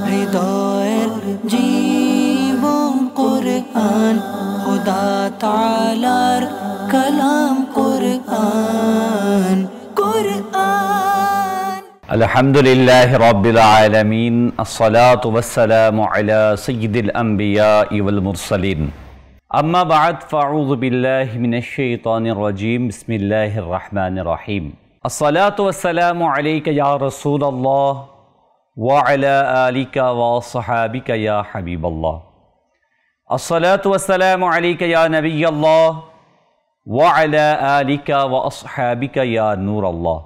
হৃদয়ের জীবন কুরআন, খোদা তাআলার কালাম কুরআন। আলহামদুলিল্লাহ রাব্বিল আলামিন, আসসালাতু ওয়াসসালামু আলা সাইয়্যিদিল আমবিয়া ওয়াল মুরসালিন। আম্মা বা'দ, ফাআউযু বিল্লাহি মিনাশ শাইতানির রাজীম। বিসমিল্লাহির রাহমানির রহিম। আসসালাতু ওয়াসসালামু আলাইকা ইয়া রাসূলুল্লাহ ওয়া আলা আলিকা ওয়া আসহাবিকা ইয়া হাবিবাল্লাহ। আসসালাতু ওয়াসসালামু আলাইকা ইয়া নবিয়াল্লাহ ওয়া আলা আলিকা ওয়া আসহাবিকা ইয়া নূরাল্লাহ।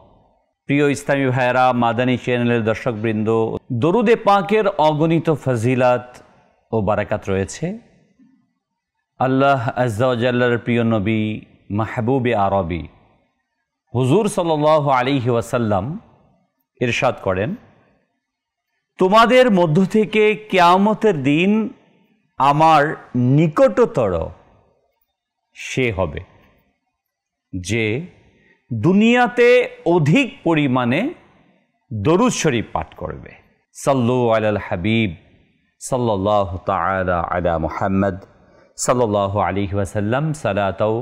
প্রিয় ইসলামী ভাইয়েরা, মাদানী চ্যানেলের দর্শকবৃন্দ, দরুদে পাকের অগণিত ফজিলাত ও বারাকাত রয়েছে। আল্লাহ আজ্জা ওয়া জাল্লার প্রিয় নবী মাহবুবে আরবি হুজুর সাল্লাল্লাহু আলাইহি ওয়াসাল্লাম ইরশাদ করেন, তোমাদের মধ্য থেকে কিয়ামতের দিন আমার নিকটতর সে হবে যে দুনিয়াতে অধিক পরিমাণে দরুদ শরীফ পাঠ করবে। সাল্লু আলাল হাবিব সাল্লাল্লাহু তাআলা আলা মুহাম্মদ সাল্লাল্লাহু আলাইহি ওয়াসাল্লাম, সালাতাও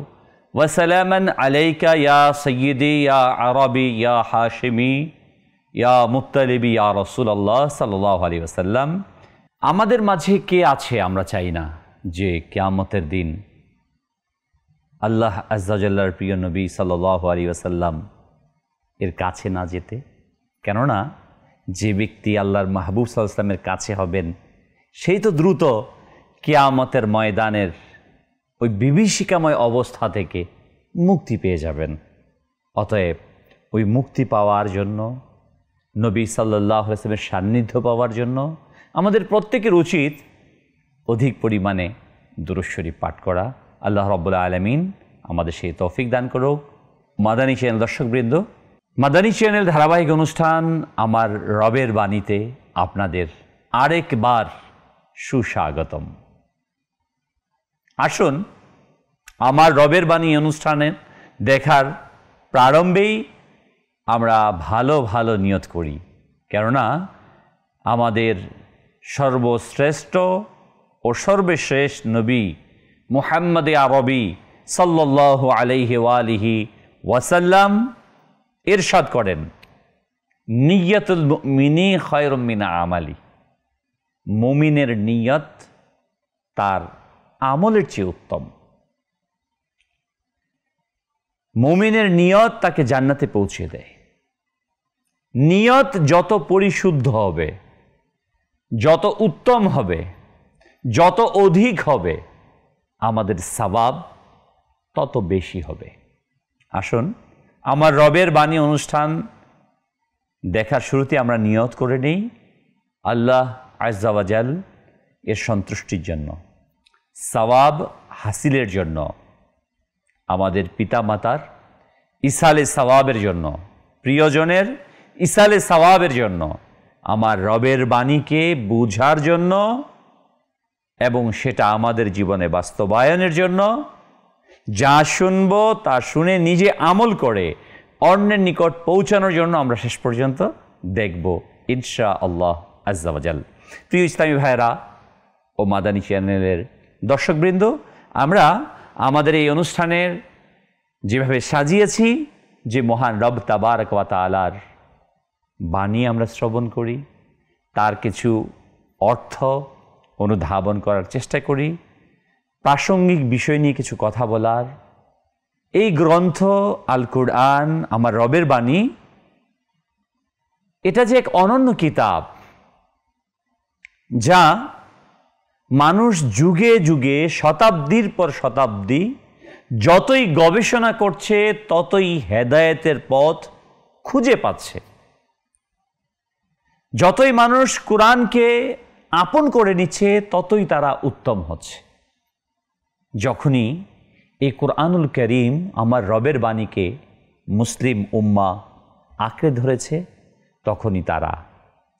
ওয়া সালামান আলাইকা ইয়া সাইয়্যিদি ইয়া আরবি ইয়া হাশিমি ইয়া মুত্তালিবি ইয়া রাসূলুল্লাহ সাল্লাল্লাহু আলাইহি ওয়াসাল্লাম। আমাদের মাঝে কে আছে আমরা চাই না যে কিয়ামতের দিন আল্লাহ আজ্জা ওয়া জাল্লার প্রিয় নবী সাল্লাল্লাহু আলাইহি ওয়াসাল্লাম এর কাছে না যেতে? কেননা যে ব্যক্তি আল্লাহর মাহবুব সাল্লাল্লাহু আলাইহি ওয়াসাল্লামের কাছে হবেন সেই তো দ্রুত কিয়ামতের ময়দানের ওই বিভীষিকাময় অবস্থা থেকে মুক্তি পেয়ে যাবেন। অতএব ওই মুক্তি পাওয়ার জন্য, নবী সাল্লাল্লাহু আলাইহি ওয়াসাল্লামের সান্নিধ্য পাওয়ার জন্য আমাদের প্রত্যেকের উচিত অধিক পরিমাণে দুরূদ শরীফ পাঠ করা। আল্লাহ রাব্বুল আলামিন আমাদের সেই তৌফিক দান করুক। মাদানী চ্যানেল দর্শকবৃন্দ, মাদানী চ্যানেল ধারাবাহিক অনুষ্ঠান আমার রবের বাণীতে আপনাদের আরেকবার সুস্বাগতম। আসুন, আমার রবের বাণী অনুষ্ঠানে দেখার প্রারম্ভেই আমরা ভালো ভালো নিয়ত করি, কেননা আমাদের সর্বশ্রেষ্ঠ ও সর্বশেষ নবী মুহাম্মদে আরবি সাল্লাল্লাহু আলাইহি ওয়া আলিহি ওয়াসাল্লাম ইরশাদ করেন, নিয়্যাতুল মুমিনি খায়রুম মিন আমালি। মুমিনের নিয়ত তার আমলের চেয়ে উত্তম। মুমিনের নিয়ত তাকে জান্নাতে পৌঁছে দেয়। নিয়ত যত পরিশুদ্ধ হবে, যত উত্তম হবে, যত অধিক হবে, আমাদের সওয়াব তত বেশি হবে। আসুন, আমার রবের বাণী অনুষ্ঠান দেখার শুরুতে আমরা নিয়ত করে নেই আল্লাহ আজ্জা ওয়া জাল এর সন্তুষ্টির জন্য, সওয়াব হাসিলের জন্য, আমাদের পিতামাতার ইসালে সওয়াবের জন্য, প্রিয়জনের ইসালে সওয়াবের জন্য, আমার রবের বাণীকে বুঝার জন্য এবং সেটা আমাদের জীবনে বাস্তবায়নের জন্য, যা শুনব তা শুনে নিজে আমল করে অন্যের নিকট পৌঁছানোর জন্য আমরা শেষ পর্যন্ত দেখব ইনশাআল্লাহ আজ্জা ওয়া জাল। প্রিয় ইসলামী ভাইয়েরা ও মাদানী চ্যানেলের দর্শকবৃন্দ, আমরা আমাদের এই অনুষ্ঠানের যেভাবে সাজিয়েছি, যে মহান রব তাবারক ওয়া তাআলার বাণী আমরা শ্রবণ করি, তার কিছু অর্থ অনুধাবন করার চেষ্টা করি, প্রাসঙ্গিক বিষয় নিয়ে কিছু কথা বলার। এই গ্রন্থ আল কুরআন, আমার রবের বাণী, এটা যে এক অনন্য কিতাব, যা মানুষ যুগে যুগে, শতাব্দীর পর শতাব্দী যতই গবেষণা করছে ততই হেদায়েতের পথ খুঁজে পাচ্ছে। যতই মানুষ কোরআনকে আপন করে নিচ্ছে ততই তারা উত্তম হচ্ছে। যখনই এই কোরআনুল করিম, আমার রবের বাণীকে মুসলিম উম্মাহ আঁকড়ে ধরেছে, তখনই তারা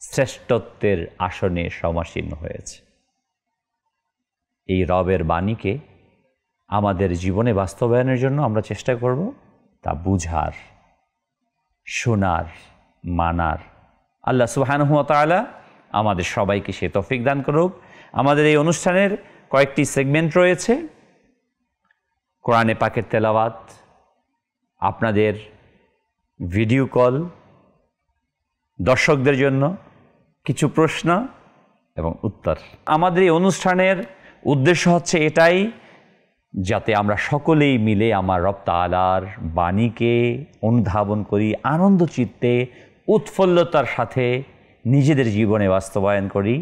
শ্রেষ্ঠত্বের আসনে সমাসীন হয়েছে। এই রবের বাণীকে আমাদের জীবনে বাস্তবায়নের জন্য আমরা চেষ্টা করব তা বুঝার, শোনার, মানার আল্লাহ সুবহানাহু ওয়া তাআলা আমাদের সবাইকে সে তৌফিক দান করুক। আমাদের এই অনুষ্ঠানের কয়েকটি সেগমেন্ট রয়েছে, কোরআনে পাকের তেলাওয়াত, আপনাদের ভিডিও কল, দর্শকদের জন্য কিছু প্রশ্ন এবং উত্তর। আমাদের এই অনুষ্ঠানের উদ্দেশ্য হচ্ছে এটাই, যাতে আমরা সকলেই মিলে আমার রব তাআলার বাণীকে অনুধাবন করি, আনন্দ চিত্তে উৎফুল্লতার সাথে নিজেদের জীবনে বাস্তবায়ন করি।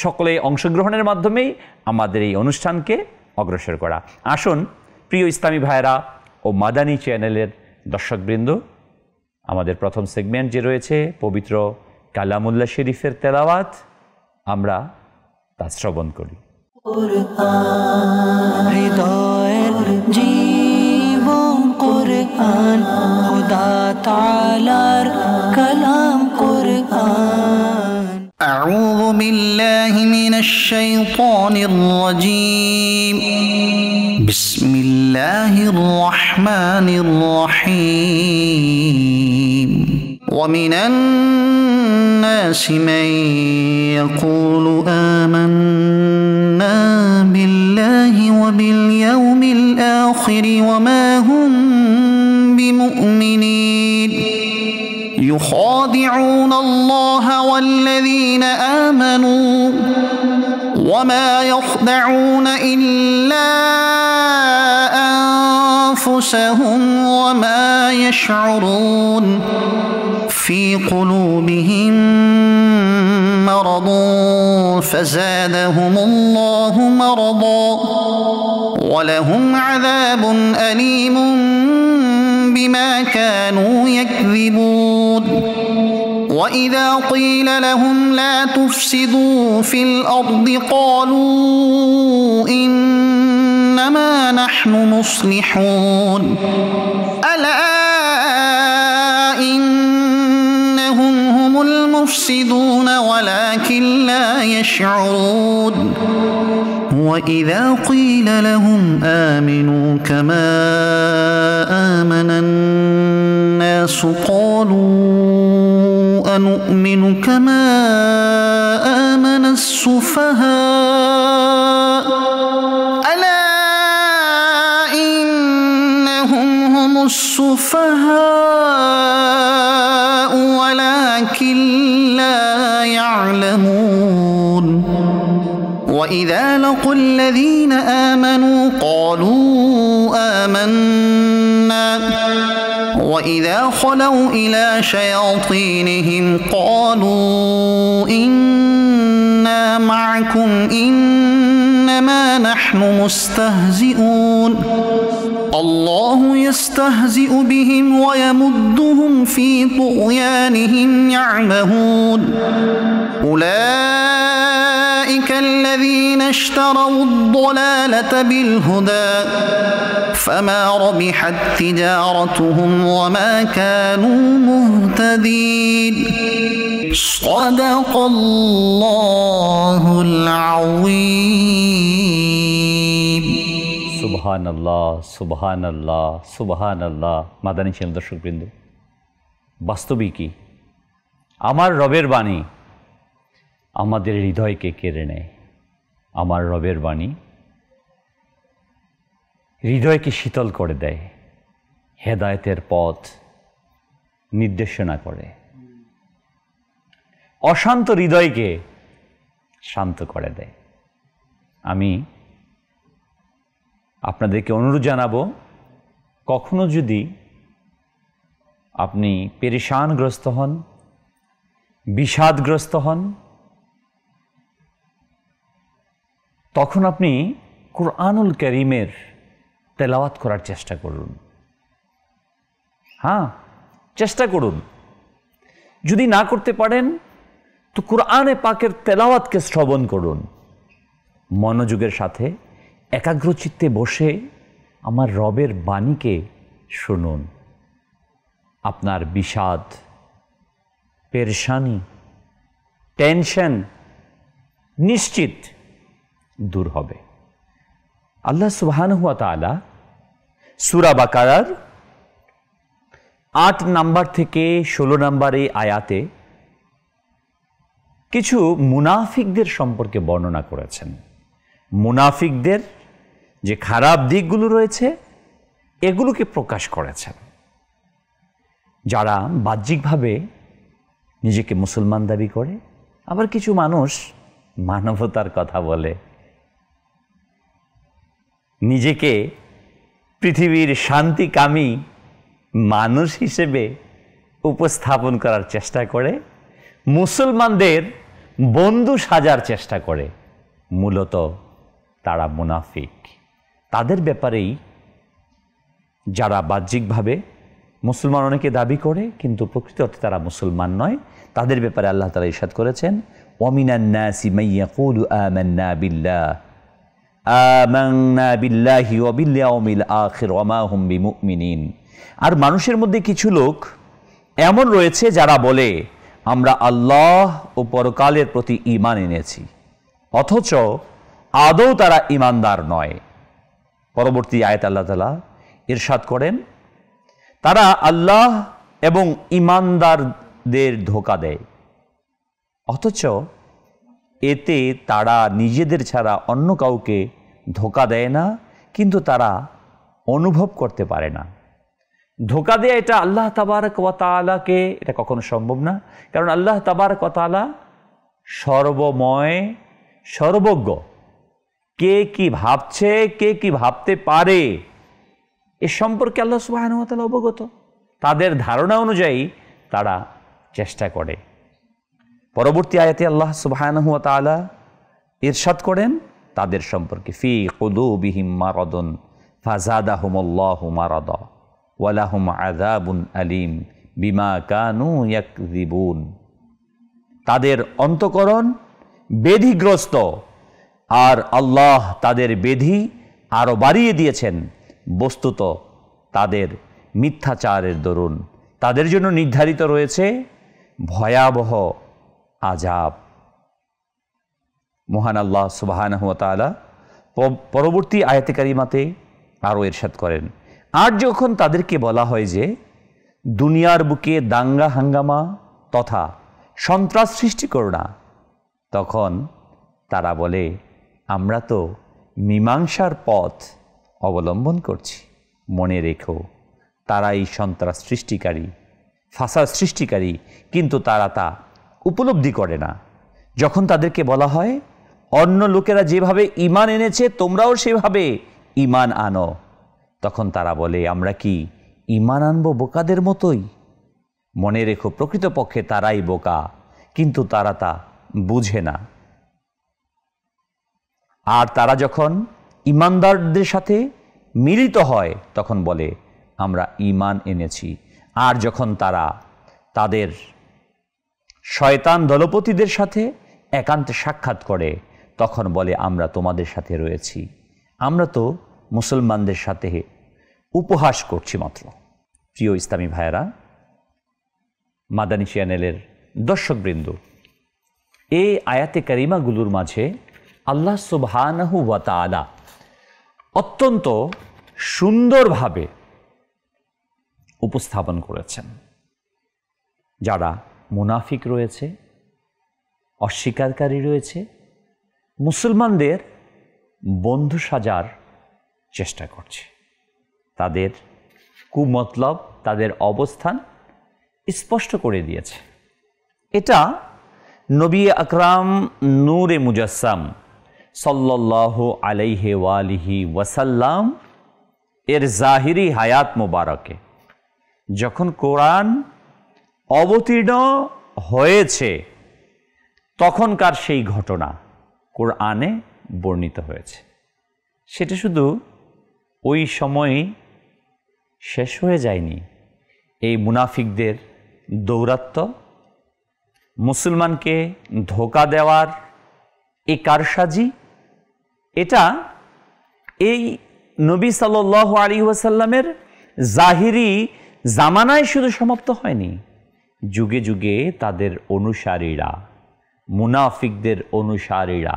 সকলেই অংশগ্রহণের মাধ্যমেই আমাদের এই অনুষ্ঠানকে অগ্রসর করা। আসুন প্রিয় ইসলামী ভাইয়েরা ও মাদানী চ্যানেলের দর্শকবৃন্দ, আমাদের প্রথম সেগমেন্ট যে রয়েছে পবিত্র কালামুল্লাহ শরীফের তেলাওয়াত, আমরা তা শ্রবণ করি। হৃদয়ের জীবন কুরআন, খোদা তাআলার কালাম কুরআন। আউযু বিল্লাহি মিনাশ শাইতানির রাজীম। বিসমিল্লাহির রহমানির রহিম। ومن الناس من يقول آمنا بالله وباليوم الآخر وما هم بمؤمنين يخادعون الله والذين آمنوا وما يخدعون إلا أنفسهم وما يشعرون في قلوبهم مرض فزادهم الله مرضا ولهم عذاب أليم بما كانوا يكذبون وإذا قيل لهم لا تفسدوا في الأرض قالوا إنما نحن مصلحون ألا إنهم هم المفسدون ولكن لا يشعرون وإذا قيل لهم آمنوا كما آمن الناس قالوا أنؤمن كما آمن السفهاء ألا إنهم هم السفهاء ولكن لا يعلمون وإذا لقوا الذين آمنوا قالوا آمنا وإذا خلوا إلى شياطينهم قالوا إنا معكم إنما نحن مستهزئون الله يستهزئ بهم ويمدهم في طغيانهم يعمهون أولئك الذين اشتروا الضلالة بالهدى فما ربحت تجارتهم وما كانوا مهتدين صدق الله العظيم সুবহানাল্লাহ, সুবহানাল্লাহ, সুবহানাল্লাহ। মাদানী চ্যানেল দর্শকবৃন্দ, বাস্তবিক কি আমার রবের বাণী আমাদের হৃদয়কে কেড়ে নেয়। আমার রবের বাণী হৃদয়কে শীতল করে দেয়, হেদায়েতের পথ নির্দেশনা করে, অশান্ত হৃদয়কে শান্ত করে দেয়। আমি আপনাদেরকে অনুরোধ জানাবো, কখনো যদি আপনি পেরেশানগ্রস্ত হন, বিষাদগ্রস্ত হন, তখন আপনি কুরআনুল কারীমের তেলাওয়াত করার চেষ্টা করুন। হ্যাঁ, চেষ্টা করুন। যদি না করতে পারেন তো কুরআনে পাকের তেলাওয়াতকে শ্রবণ করুন, মনোযোগের সাথে একাগ্রচিত্তে বসে আমার রবের বাণীকে শুনুন। আপনার বিষাদ, পেরেশানি, টেনশন নিশ্চিত দূর হবে। আল্লাহ সুবহানাহু ওয়া তাআলা সূরা বাকারার 8 নাম্বার থেকে 16 নাম্বার এই আয়াতে কিছু মুনাফিকদের সম্পর্কে বর্ণনা করেছেন। মুনাফিকদের যে খারাপ দিকগুলো রয়েছে এগুলোকে প্রকাশ করেছেন। যারা বাহ্যিকভাবে নিজেকে মুসলমান দাবি করে, আবার কিছু মানুষ মানবতার কথা বলে, নিজেকে পৃথিবীর শান্তিকামী মানুষ হিসেবে উপস্থাপন করার চেষ্টা করে, মুসলমানদের বন্ধু সাজার চেষ্টা করে। মূলত তারা মুনাফিক। তাদের ব্যাপারেই যারা বাহ্যিকভাবে মুসলমান অনেকে দাবি করে কিন্তু প্রকৃত অর্থে তারা মুসলমান নয়, তাদের ব্যাপারে আল্লাহ তাআলা ইরশাদ করেছেন, ওয়ামিনান নাসি মান ইয়াকুলু আমান্না বিল্লাহি ওয়া বিল ইয়াউমিল আখির ওয়া মা হুম বিমুমিনিন। আর মানুষের মধ্যে কিছু লোক এমন রয়েছে যারা বলে আমরা আল্লাহ ও পরকালের প্রতি ঈমান এনেছি, অথচ আদৌ তারা ঈমানদার নয়। পরবর্তী আয়াত আল্লাহ তাআলা ইরশাদ করেন, তারা আল্লাহ এবং ঈমানদারদের ধোঁকা দেয়, অথচ এতে তারা নিজেদের ছাড়া অন্য কাউকে ধোঁকা দেয় না, কিন্তু তারা অনুভব করতে পারে না। ধোঁকা দেয়া এটা আল্লাহ তাবারক ওয়া তাআলাকে এটা কখনো সম্ভব না, কারণ আল্লাহ তাবারক ওয়া তাআলা সর্বময়, সর্বজ্ঞ। কে কি ভাবছে, কে কি ভাবতে পারে এ সম্পর্কে আল্লাহ সুবহানাহু ওয়া তাআলা অবগত। তাদের ধারণা অনুযায়ী তারা চেষ্টা করে। পরবর্তী আয়াতে আল্লাহ সুবহানাহু ওয়া তাআলা ইরশাদ করেন তাদের সম্পর্কে, ফি কুলুবিহিম মারাদুন ফাযাদাহুমুল্লাহু মারাদা ওয়া লাহুম আযাবুন আলীম বিমা কানু ইয়াকযিবুন। তাদের অন্তঃকরণ ব্যাধিগ্রস্ত, আর আল্লাহ তাদের ব্যাধি আরো বাড়িয়ে দিয়েছেন। বস্তুত তাদের মিথ্যাচারের দরুন তাদের জন্য নির্ধারিত রয়েছে ভয়াবহ আযাব। মহান আল্লাহ সুবহানাহু ওয়া তাআলা পরবর্তী আয়াতে কারিমাতে আরও ইরশাদ করেন, আর যখন তাদেরকে বলা হয় যে দুনিয়ার বুকে দাঙ্গা হাঙ্গামা তথা সন্ত্রাস সৃষ্টি করো না, তখন তারা বলে আমরা তো মীমাংসার পথ অবলম্বন করছি। মনে রেখো তারা এই সন্ত্রাস সৃষ্টিকারী, ফাসাদ সৃষ্টিকারী, কিন্তু তারা তা উপলব্ধি করে না। যখন তাদেরকে বলা হয় অন্য লোকেরা যেভাবে ঈমান এনেছে তোমরাও সেভাবে ঈমান আনো, তখন তারা বলে আমরা কি ঈমান আনবো বোকাদের মতোই? মনে রেখো প্রকৃতপক্ষে তারাই বোকা, কিন্তু তারা তা বুঝে না। আর তারা যখন ঈমানদারদের সাথে মিলিত হয় তখন বলে আমরা ঈমান এনেছি। আর যখন তারা তাদের শয়তান দলপতিদের সাথে একান্তে সাক্ষাৎ করে তখন বলে আমরা তোমাদের সাথে রয়েছি, আমরা তো মুসলমানদের সাথে উপহাস করছি মাত্র। প্রিয় ইসলামী ভাইয়েরা, মাদানী চ্যানেলের দর্শকবৃন্দ, এই আয়াতে কারিমাগুলোর মাঝে আল্লাহ সুবহানাহু ওয়া তাআলা অত্যন্ত সুন্দরভাবে উপস্থাপন করেছেন যারা মুনাফিক রয়েছে, অস্বীকারী রয়েছে, মুসলমানদের বন্ধু সাজার চেষ্টা করছে। তাদের কুমতলব, তাদের অবস্থান স্পষ্ট করে দিয়েছে। এটা নবী আকরাম নূরে মুজাসসাম সাল্লাল্লাহু আলাইহি ওয়া আলিহি ওয়াসাল্লাম এর জাহিরি হায়াত মোবারকে যখন কোরআন অবতীর্ণ হয়েছে তখনকার সেই ঘটনা কোরআনে বর্ণিত হয়েছে। সেটা শুধু ওই সময়ই শেষ হয়ে যায়নি। এই মুনাফিকদের দৌরাত্ম্য, মুসলমানকে ধোঁকা দেওয়ার এই কারসাজি, এটা এই নবী সাল্লাল্লাহু আলাইহি ওয়াসাল্লামের জাহিরি জামানায় শুধু সমাপ্ত হয়নি, যুগে যুগে তাদের অনুসারীরা, মুনাফিকদের অনুসারীরা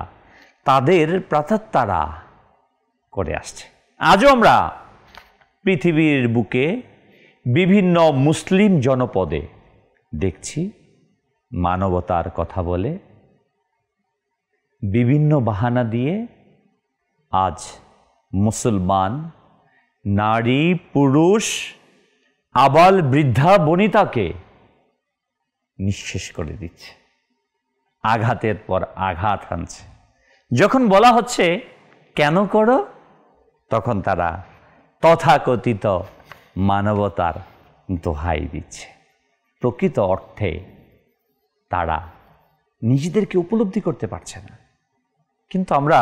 তাদের প্রাতাত্তারা করে আসছে। আজও আমরা পৃথিবীর বুকে বিভিন্ন মুসলিম জনপদে দেখছি মানবতার কথা বলে, বিভিন্ন বাহানা দিয়ে আজ মুসলমান নারী পুরুষ আবাল বৃদ্ধা বনিতাকে নিঃশেষ করে দিচ্ছে, আঘাতের পর আঘাত হানছে। যখন বলা হচ্ছে কেন করো, তখন তারা তথাকথিত মানবতার দোহাই দিচ্ছে। প্রকৃত অর্থে তারা নিজেদেরকে উপলব্ধি করতে পারছে না। কিন্তু আমরা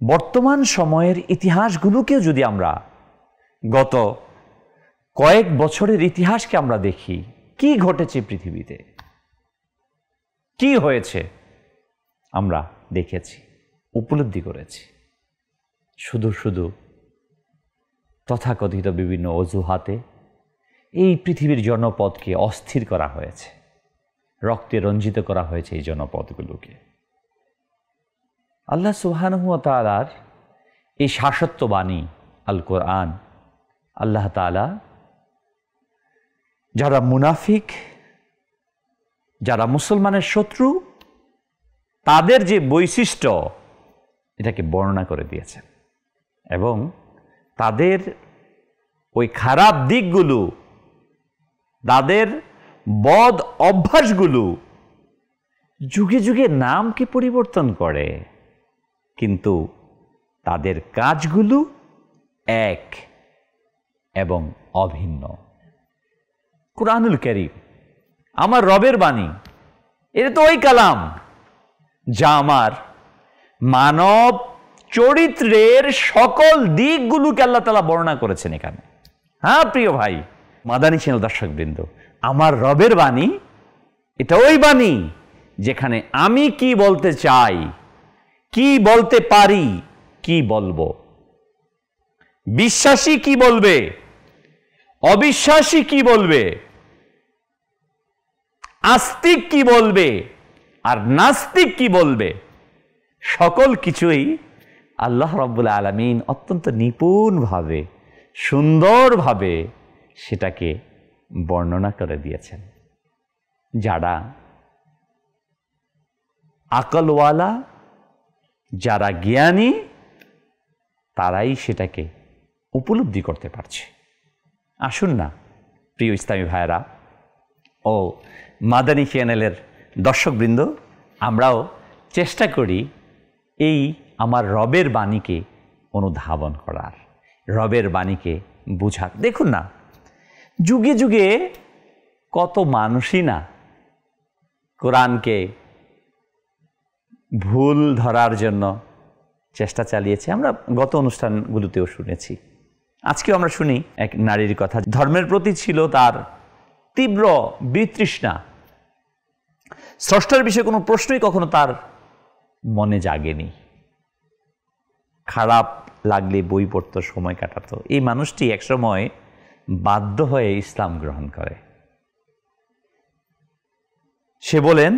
বর্তমান সময়ের ইতিহাসগুলোকেও যদি আমরা গত কয়েক বছরের ইতিহাসকে আমরা দেখি, কি ঘটেছে পৃথিবীতে, কি হয়েছে আমরা দেখেছি, উপলব্ধি করেছি। শুধু শুধু তথাকথিত বিভিন্ন অজুহাতে এই পৃথিবীর জনপদকে অস্থির করা হয়েছে, রক্তে রঞ্জিত করা হয়েছে এই জনপদগুলোকে। আল্লাহ সুবহানাহু ওয়া তাআলার এই শাশ্বতবাণী আল কোরআন, আল্লাহ তাআলা যারা মুনাফিক, যারা মুসলমানের শত্রু, তাদের যে বৈশিষ্ট্য এটাকে বর্ণনা করে দিয়েছেন এবং তাদের ওই খারাপ দিকগুলো, তাদের বদ অভ্যাসগুলো যুগে যুগে নামকে পরিবর্তন করে, কিন্তু তাদের কাজগুলো এক এবং অভিন্ন। কুরআনুল কারীম আমার রবের বাণী, এটা তো ওই কালাম যা আমার মানব চরিত্রের সকল দিকগুলোকে আল্লাহ তাআলা বর্ণনা করেছেন এখানে। হ্যাঁ প্রিয় ভাই, মাদানী চ্যানেল দর্শকবৃন্দ, আমার রবের বাণী এটা ওই বাণী যেখানে আমি কি বলতে চাই, কি বলতে পারি, কি বলবো, বিশ্বাসী কি বলবে, অবিশ্বাসী কি বলবে, আস্তিক কি বলবে আর নাস্তিক কি বলবে, সকল কিছুই আল্লাহ রাব্বুল আলামিন অত্যন্ত নিপুণভাবে, সুন্দরভাবে সেটাকে বর্ণনা করে দিয়েছেন। যারা আকলওয়ালা, যারা জ্ঞানী, তারাই সেটাকে উপলব্ধি করতে পারছে। আসুন না প্রিয় ইসলামী ভাইয়েরা ও মাদানী চ্যানেলের দর্শকবৃন্দ, আমরাও চেষ্টা করি এই আমার রবের বাণীকে অনুধাবন করার, রবের বাণীকে বুঝার। দেখুন না, যুগে যুগে কত মানুষই না কোরআনকে ভুল ধরার জন্য চেষ্টা চালিয়েছে। আমরা গত অনুষ্ঠানগুলোতেও শুনেছি, আজকেও আমরা শুনি এক নারীর কথা। ধর্মের প্রতি ছিল তার তীব্র বিতৃষ্ণা, স্রষ্টার বিষয়ে কোনো প্রশ্নই কখনো তার মনে জাগেনি। খারাপ লাগলে বই পড়তো, সময় কাটাতো। এই মানুষটি একসময় বাধ্য হয়ে ইসলাম গ্রহণ করে। সে বলেন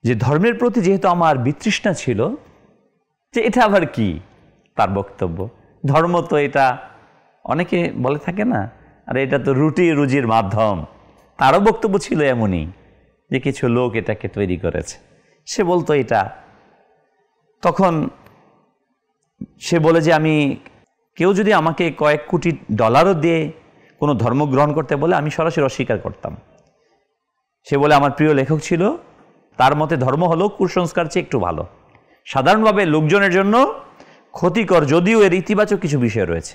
যে ধর্মের প্রতি যেহেতু আমার বিতৃষ্ণা ছিল, যে এটা আবার কি, তার বক্তব্য ধর্ম তো এটা অনেকে বলে থাকে না, আর এটা তো রুটি রুজির মাধ্যম। তারও বক্তব্য ছিল এমনই যে কিছু লোক এটাকে তৈরি করেছে। সে বলতো এটা, তখন সে বলে যে আমি, কেউ যদি আমাকে কয়েক কোটি ডলারও দিয়ে কোনো ধর্ম গ্রহণ করতে বলে আমি সরাসরি অস্বীকার করতাম। সে বলে আমার প্রিয় লেখক ছিল, তার মতে ধর্ম হলো কুসংস্কার চেয়ে একটু ভালো, সাধারণভাবে লোকজনের জন্য ক্ষতিকর, যদিও এর ইতিবাচক কিছু বিষয় রয়েছে।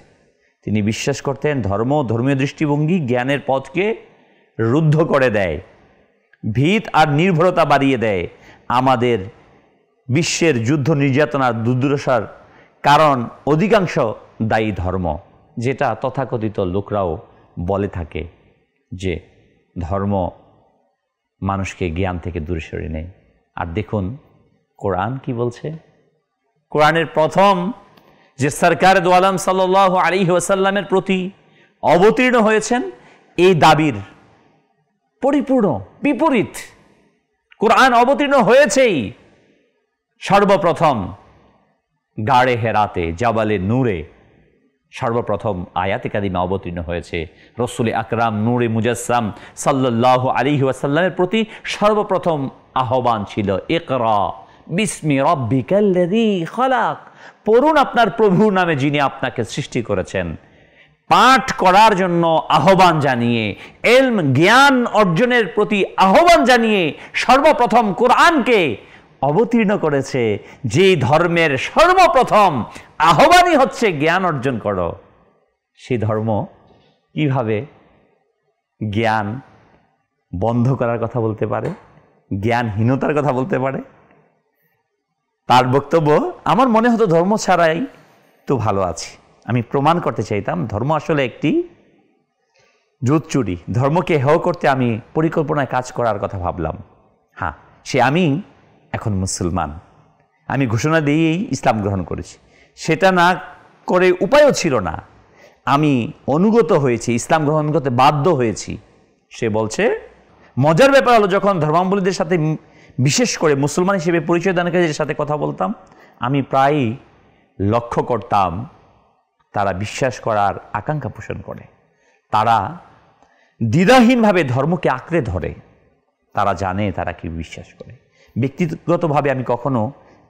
তিনি বিশ্বাস করতেন ধর্ম, ধর্মীয় দৃষ্টিভঙ্গি জ্ঞানের পথকে রুদ্ধ করে দেয়, ভীত আর নির্ভরতা বাড়িয়ে দেয়, আমাদের বিশ্বের যুদ্ধ, নির্যাতনার, দুর্দশার কারণ অধিকাংশ দায়ী ধর্ম, যেটা তথাকথিত লোকরাও বলে থাকে যে ধর্ম মানুষকে জ্ঞান থেকে দূরে সরিয়ে নেয়। আর দেখুন কোরআন কি বলছে। কোরআনের প্রথম যে সরকার দু আলম সাল্লাল্লাহু আলাইহি ওয়াসাল্লামের প্রতি অবতীর্ণ হয়েছেন, এই দাবির পরিপূর্ণ বিপরীত। কোরআন অবতীর্ণ হয়েছেই সর্বপ্রথম গাড়ে হেরাতে, জাবালে নূরে সর্বপ্রথম আয়াতে কারিমা অবতীর্ণ হয়েছে। রসুল আকরাম নূরে মুজাসসাম সাল্লাল্লাহু আলাইহি ওয়াসাল্লামের প্রতি সর্বপ্রথম আহ্বান ছিল, ইকরা বিসমি রাব্বিকাল্লাযী খালাক, পড়ুন আপনার প্রভুর নামে যিনি আপনাকে সৃষ্টি করেছেন। পাঠ করার জন্য আহ্বান জানিয়ে, ইলম জ্ঞান অর্জনের প্রতি আহ্বান জানিয়ে সর্বপ্রথম কোরআনকে অবতীর্ণ করেছে। যে ধর্মের সর্বপ্রথম আহ্বানই হচ্ছে জ্ঞান অর্জন করো, সেই ধর্ম কিভাবে জ্ঞান বন্ধ করার কথা বলতে পারে, জ্ঞানহীনতার কথা বলতে পারে? তার বক্তব্য, আমার মনে হতো ধর্ম ছাড়াই তো ভালো আছি। আমি প্রমাণ করতে চাইতাম ধর্ম আসলে একটি জুতচুরি। ধর্মকে হেয় করতে আমি পরিকল্পনায় কাজ করার কথা ভাবলাম। হ্যাঁ, আমি এখন মুসলমান, আমি ঘোষণা দিয়েই ইসলাম গ্রহণ করেছি। সেটা না করে উপায়ও ছিল না, আমি অনুগত হয়েছি, ইসলাম গ্রহণ করতে বাধ্য হয়েছি। সে বলছে, মজার ব্যাপার হলো যখন ধর্মাবলম্বীদের সাথে, বিশেষ করে মুসলমান হিসেবে পরিচয় দানকারীদের সাথে কথা বলতাম, আমি প্রায়ই লক্ষ্য করতাম তারা বিশ্বাস করার আকাঙ্ক্ষা পোষণ করে, তারা দ্বিধাহীনভাবে ধর্মকে আঁকড়ে ধরে, তারা জানে তারা কি বিশ্বাস করে। ব্যক্তিগতভাবে আমি কখনো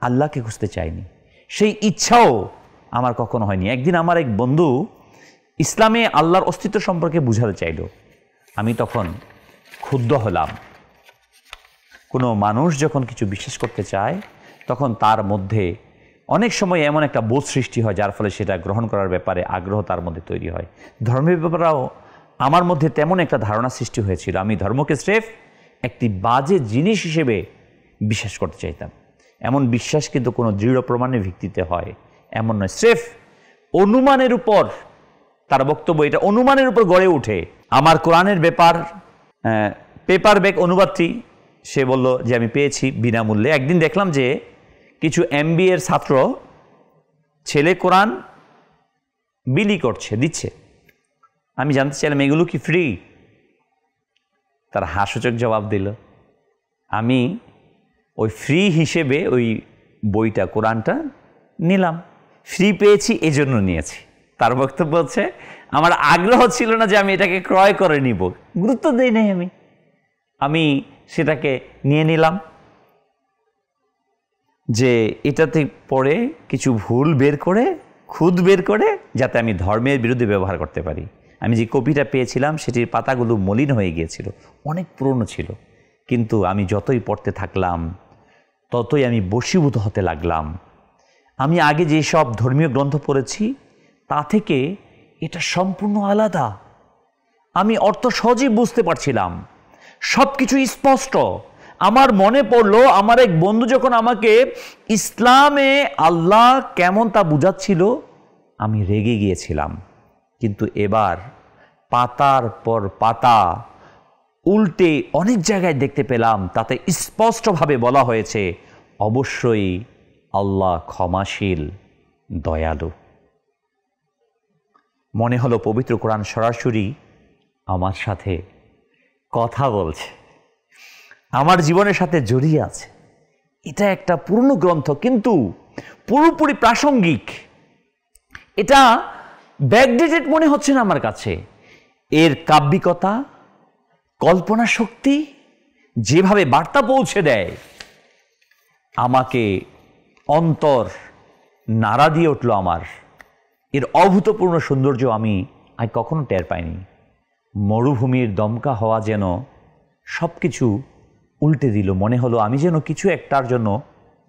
আল্লাহকে খুঁজতে চাইনি, সেই ইচ্ছাও আমার কখনো হয়নি। একদিন আমার এক বন্ধু ইসলামে আল্লাহর অস্তিত্ব সম্পর্কে বুঝাতে চাইল, আমি তখন ক্ষুব্ধ হলাম। কোনো মানুষ যখন কিছু বিশ্বাস করতে চায় তখন তার মধ্যে অনেক সময় এমন একটা বোধ সৃষ্টি হয় যার ফলে সেটা গ্রহণ করার ব্যাপারে আগ্রহ তার মধ্যে তৈরি হয়। ধর্মের ব্যাপারেও আমার মধ্যে তেমন একটা ধারণা সৃষ্টি হয়েছিল। আমি ধর্মকে স্রেফ একটি বাজে জিনিস হিসেবে বিশ্বাস করতে চাইতাম। এমন বিশ্বাস কিন্তু কোনো দৃঢ় প্রমাণের ভিত্তিতে হয় এমন নয়, স্রেফ অনুমানের উপর। তার বক্তব্য, এটা অনুমানের উপর গড়ে ওঠে। আমার কোরআনের ব্যাপার পেপার ব্যাক অনুবাদটি সে বলল যে আমি পেয়েছি বিনামূল্যে। একদিন দেখলাম যে কিছু MBA এর ছাত্র ছেলে কোরআন বিলি করছে, দিচ্ছে। আমি জানতে চাইলাম এগুলো কি ফ্রি? তার হাস্যচক জবাব দিল, আমি ওই ফ্রি হিসেবে ওই বইটা, কোরআনটা নিলাম, ফ্রি পেয়েছি এজন্য নিয়েছি। তার বক্তব্য হচ্ছে, আমার আগ্রহ ছিল না যে আমি এটাকে ক্রয় করে নিব, গুরুত্ব দেই নাই আমি সেটাকে নিয়ে নিলাম যে এটাতে পড়ে কিছু ভুল বের করে, খুদ বের করে, যাতে আমি ধর্মের বিরুদ্ধে ব্যবহার করতে পারি। আমি যে কপিটা পেয়েছিলাম সেটির পাতাগুলো মলিন হয়ে গিয়েছিল, অনেক পুরনো ছিল, কিন্তু আমি যতই পড়তে থাকলাম ততই আমি বশীভূত হতে লাগলাম। আমি আগে যেসব ধর্মীয় গ্রন্থ পড়েছি তা থেকে এটা সম্পূর্ণ আলাদা। আমি অর্থ সহজেই বুঝতে পারছিলাম, সব কিছু স্পষ্ট। আমার মনে পড়লো আমার এক বন্ধু যখন আমাকে ইসলামে আল্লাহ কেমন তা বুঝাচ্ছিল, আমি রেগে গিয়েছিলাম। কিন্তু এবার পাতার পর পাতা উল্টে অনেক জায়গায় দেখতে পেলাম তাতে স্পষ্টভাবে বলা হয়েছে, অবশ্যই আল্লাহ ক্ষমাশীল, দয়ালু। মনে হলো পবিত্র কোরআন সরাসরি আমার সাথে কথা বলছে, আমার জীবনের সাথে জড়িয়ে আছে। এটা একটা পুরনো গ্রন্থ কিন্তু পুরোপুরি প্রাসঙ্গিক। এটা ব্যাকডেটেড মনে হচ্ছে না আমার কাছে। এর কাব্যিকতা, কল্পনা শক্তি, যেভাবে বার্তা পৌঁছে দেয়, আমাকে অন্তর নাড়া দিয়ে উঠল আমার। এর অভূতপূর্ণ সৌন্দর্য আমি কখনো টের পাইনি। মরুভূমির দমকা হওয়া যেন সব কিছু উল্টে দিল। মনে হলো আমি যেন কিছু একটার জন্য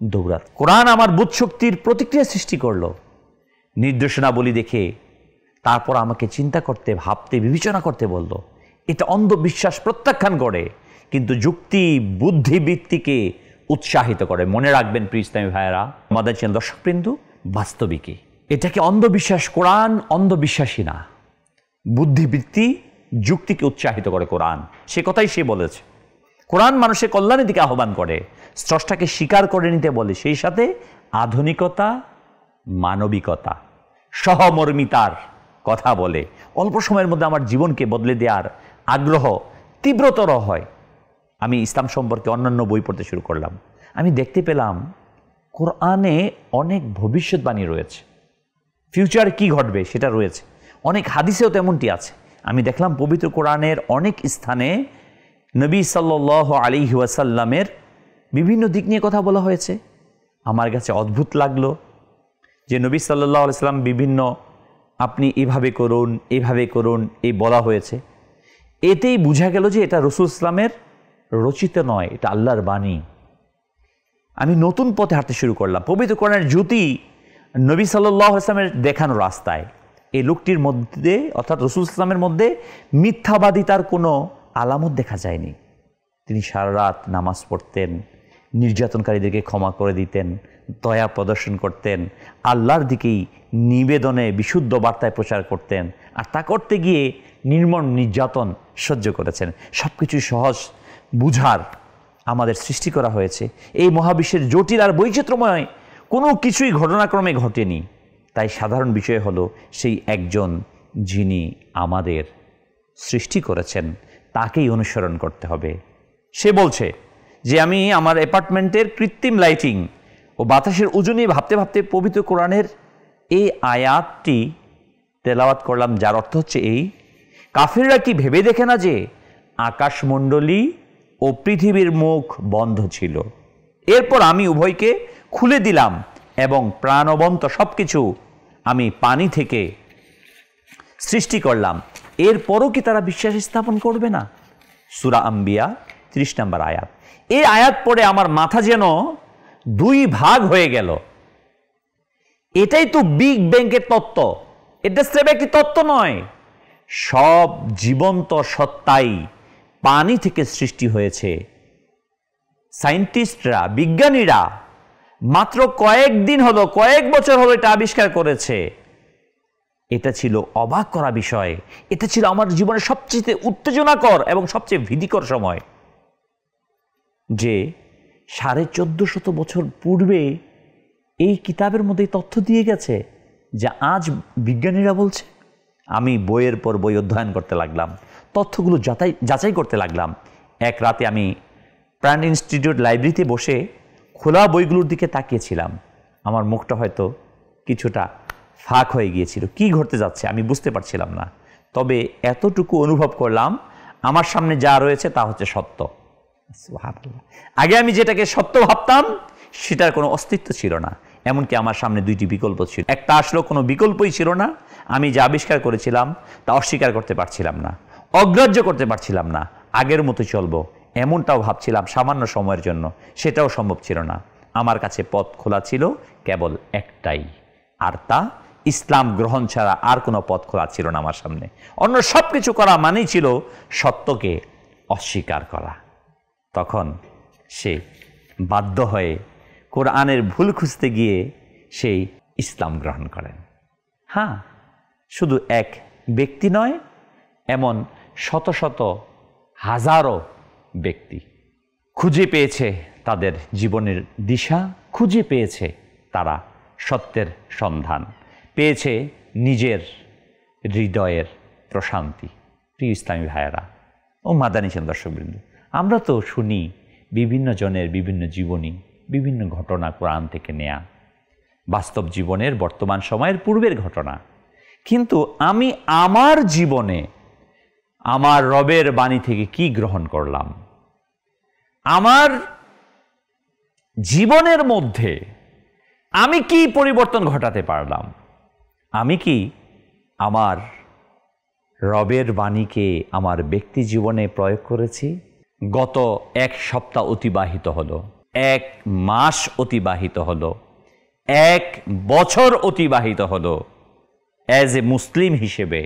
দৌড়াত। কোরআন আমার বোধশক্তির প্রতিক্রিয়া সৃষ্টি করলো নির্দেশনাবলী দেখে। তারপর আমাকে চিন্তা করতে, ভাবতে, বিবেচনা করতে বলল। এটা অন্ধবিশ্বাস প্রত্যাখ্যান করে, কিন্তু যুক্তি বুদ্ধিবৃত্তিকে উৎসাহিত করে। মনে রাখবেন প্রিয় ইসলামী ভাইয়েরা, আমাদের চ্যানেল দর্শকবৃন্দ, বাস্তবিকই এটাকে অন্ধবিশ্বাস। কোরআন অন্ধবিশ্বাসী না, বুদ্ধিবৃত্তি যুক্তিকে উৎসাহিত করে কোরআন। সে কথাই সে বলেছে। কোরআন মানুষের কল্যাণের দিকে আহ্বান করে, স্রষ্টাকে স্বীকার করে নিতে বলে, সেই সাথে আধুনিকতা, মানবিকতা, সহমর্মিতার কথা বলে। অল্প সময়ের মধ্যে আমার জীবনকে বদলে দেওয়ার আগ্রহ তীব্রতর হয়। আমি ইসলাম সম্পর্কে অন্যান্য বই পড়তে শুরু করলাম। আমি দেখতে পেলাম কোরআনে অনেক ভবিষ্যৎবাণী রয়েছে, ফিউচার কি ঘটবে সেটা রয়েছে। অনেক হাদিসেও তেমনটি আছে। আমি দেখলাম পবিত্র কোরআনের অনেক স্থানে নবী সাল্লাল্লাহু আলাইহি ওয়াসাল্লামের বিভিন্ন দিক নিয়ে কথা বলা হয়েছে। আমার কাছে অদ্ভুত লাগলো যে নবী সাল্লাল্লাহু আলাইহি সাল্লাম বিভিন্ন আপনি এভাবে করুন এই বলা হয়েছে। এতেই বোঝা গেল যে এটা রাসূল ইসলামের রচিত নয়, এটা আল্লাহর বাণী। আমি নতুন পথে হাঁটতে শুরু করলাম। পবিত্র কোরআনের জ্যোতি নবী সাল্লাল্লাহু আলাইহি সাল্লামের দেখানো রাস্তায়। এই লোকটির মধ্যে অর্থাৎ রাসূল ইসলামের মধ্যে মিথ্যাবাদিতার কোনো আলামত দেখা যায়নি। তিনি সারা রাত নামাজ পড়তেন, নির্যাতনকারীদেরকে ক্ষমা করে দিতেন, দয়া প্রদর্শন করতেন, আল্লাহর দিকেই নিবেদনে বিশুদ্ধ বার্তায় প্রচার করতেন, আর তা করতে গিয়ে নির্মম নির্যাতন সহ্য করেছেন। সব কিছুই সহজ বুঝার আমাদের সৃষ্টি করা হয়েছে। এই মহাবিশ্বের জটিল আর বৈচিত্র্যময় কোনো কিছুই ঘটনাক্রমে ঘটেনি। তাই সাধারণ বিষয় হলো সেই একজন যিনি আমাদের সৃষ্টি করেছেন তাকেই অনুসরণ করতে হবে। সে বলছে যে আমি আমার অ্যাপার্টমেন্টের কৃত্রিম লাইটিং ও বাতাসের উজনে ভাবতে ভাবতে পবিত্র কোরআনের এই আয়াতটি তেলাওয়াত করলাম, যার অর্থ হচ্ছে এই: কাফিররা কি ভেবে দেখে না যে আকাশমণ্ডলী ও পৃথিবীর মুখ বন্ধ ছিল, এরপর আমি উভয়কে খুলে দিলাম এবং প্রাণবন্ত সব কিছু আমি পানি থেকে সৃষ্টি করলাম, এরপরও কি তারা বিশ্বাস স্থাপন করবে না? সূরা আম্বিয়া 30 নম্বর আয়াত। এই আয়াত পড়ে আমার মাথা যেন দুই ভাগ হয়ে গেল। এটাই তো বিগ ব্যাংকের তত্ত্ব। এটা স্রেফ একটি তত্ত্ব নয়, সব জীবন্ত সত্তাই পানি থেকে সৃষ্টি হয়েছে। সায়েন্টিস্টরা, বিজ্ঞানীরা মাত্র কয়েক বছর হলো এটা আবিষ্কার করেছে। এটা ছিল অবাক করা বিষয়। এটা ছিল আমার জীবনের সবচেয়ে উত্তেজনাকর এবং সবচেয়ে ভীতিকর সময়, যে 1450 বছর পূর্বে এই কিতাবের মধ্যে তথ্য দিয়ে গেছে, যা আজ বিজ্ঞানীরা বলছে। আমি বইয়ের পর বই অধ্যয়ন করতে লাগলাম, তথ্যগুলো যাচাই করতে লাগলাম। এক রাতে আমি প্রাণ ইনস্টিটিউট লাইব্রেরিতে বসে খোলা বইগুলোর দিকে তাকিয়েছিলাম। আমার মুখটা হয়তো কিছুটা ফাঁক হয়ে গিয়েছিল। কি ঘটতে যাচ্ছে আমি বুঝতে পারছিলাম না, তবে এতটুকু অনুভব করলাম আমার সামনে যা রয়েছে তা হচ্ছে সত্য। আগে আমি যেটাকে সত্য ভাবতাম সেটার কোনো অস্তিত্ব ছিল না। এমনকি আমার সামনে দুইটি বিকল্প ছিল, একটা আসলে কোনো বিকল্পই ছিল না। আমি যা আবিষ্কার করেছিলাম তা অস্বীকার করতে পারছিলাম না, অগ্রাহ্য করতে পারছিলাম না। আগের মতো চলবো এমনটাও ভাবছিলাম সামান্য সময়ের জন্য, সেটাও সম্ভব ছিল না। আমার কাছে পথ খোলা ছিল কেবল একটাই, আর তা ইসলাম গ্রহণ ছাড়া আর কোনো পথ খোলা ছিল না আমার সামনে। অন্য সব কিছু করা মানেই ছিল সত্যকে অস্বীকার করা। তখন সে বাধ্য হয়ে কোরআনের ভুল খুঁজতে গিয়ে সেই ইসলাম গ্রহণ করেন। হ্যাঁ, শুধু এক ব্যক্তি নয়, এমন শত শত হাজারো ব্যক্তি খুঁজে পেয়েছে তাদের জীবনের দিশা, খুঁজে পেয়েছে তারা সত্যের সন্ধান, পেয়েছে নিজের হৃদয়ের প্রশান্তি। প্রিয় ইসলামী ভাইয়েরা ও মাদানী দর্শকবৃন্দ, আমরা তো শুনি বিভিন্ন জনের বিভিন্ন জীবনী, বিভিন্ন ঘটনা কোরআন থেকে নেয়া, বাস্তব জীবনের বর্তমান সময়ের পূর্বের ঘটনা। কিন্তু আমি আমার জীবনে আমার রবের বাণী থেকে কি গ্রহণ করলাম? আমার জীবনের মধ্যে আমি কি পরিবর্তন ঘটাতে পারলাম? আমি কি আমার রবের বাণীকে আমার ব্যক্তি জীবনে প্রয়োগ করেছি? গত এক সপ্তাহ অতিবাহিত হলো, এক মাস অতিবাহিত হলো, এক বছর অতিবাহিত হলো। অ্যাজ এ মুসলিম হিসেবে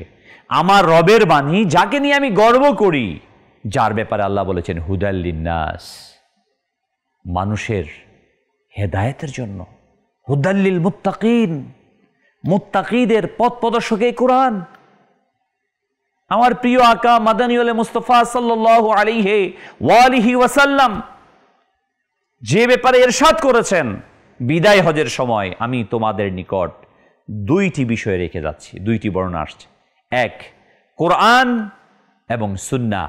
আমার রবের বাণী, যাকে নিয়ে আমি গর্ব করি, যার ব্যাপারে আল্লাহ বলেছেন হুদাল লিন্নাস, মানুষের হেদায়েতের জন্য, হুদাল্লিল মুত্তাকিন, মুত্তাকিদের পথ প্রদর্শক এই কোরআন। আমার প্রিয় আকা মাদানী মুস্তাফা সাল্লাল্লাহু আলাইহি ওয়া আলিহি ওয়াসাল্লাম যে ব্যাপারে ইরশাদ করেছেন, বিদায় হজের সময় আমি তোমাদের নিকট দুইটি বিষয় রেখে যাচ্ছি। দুইটি বর্ণনা আসছে, এক কোরআন এবং সুন্নাহ,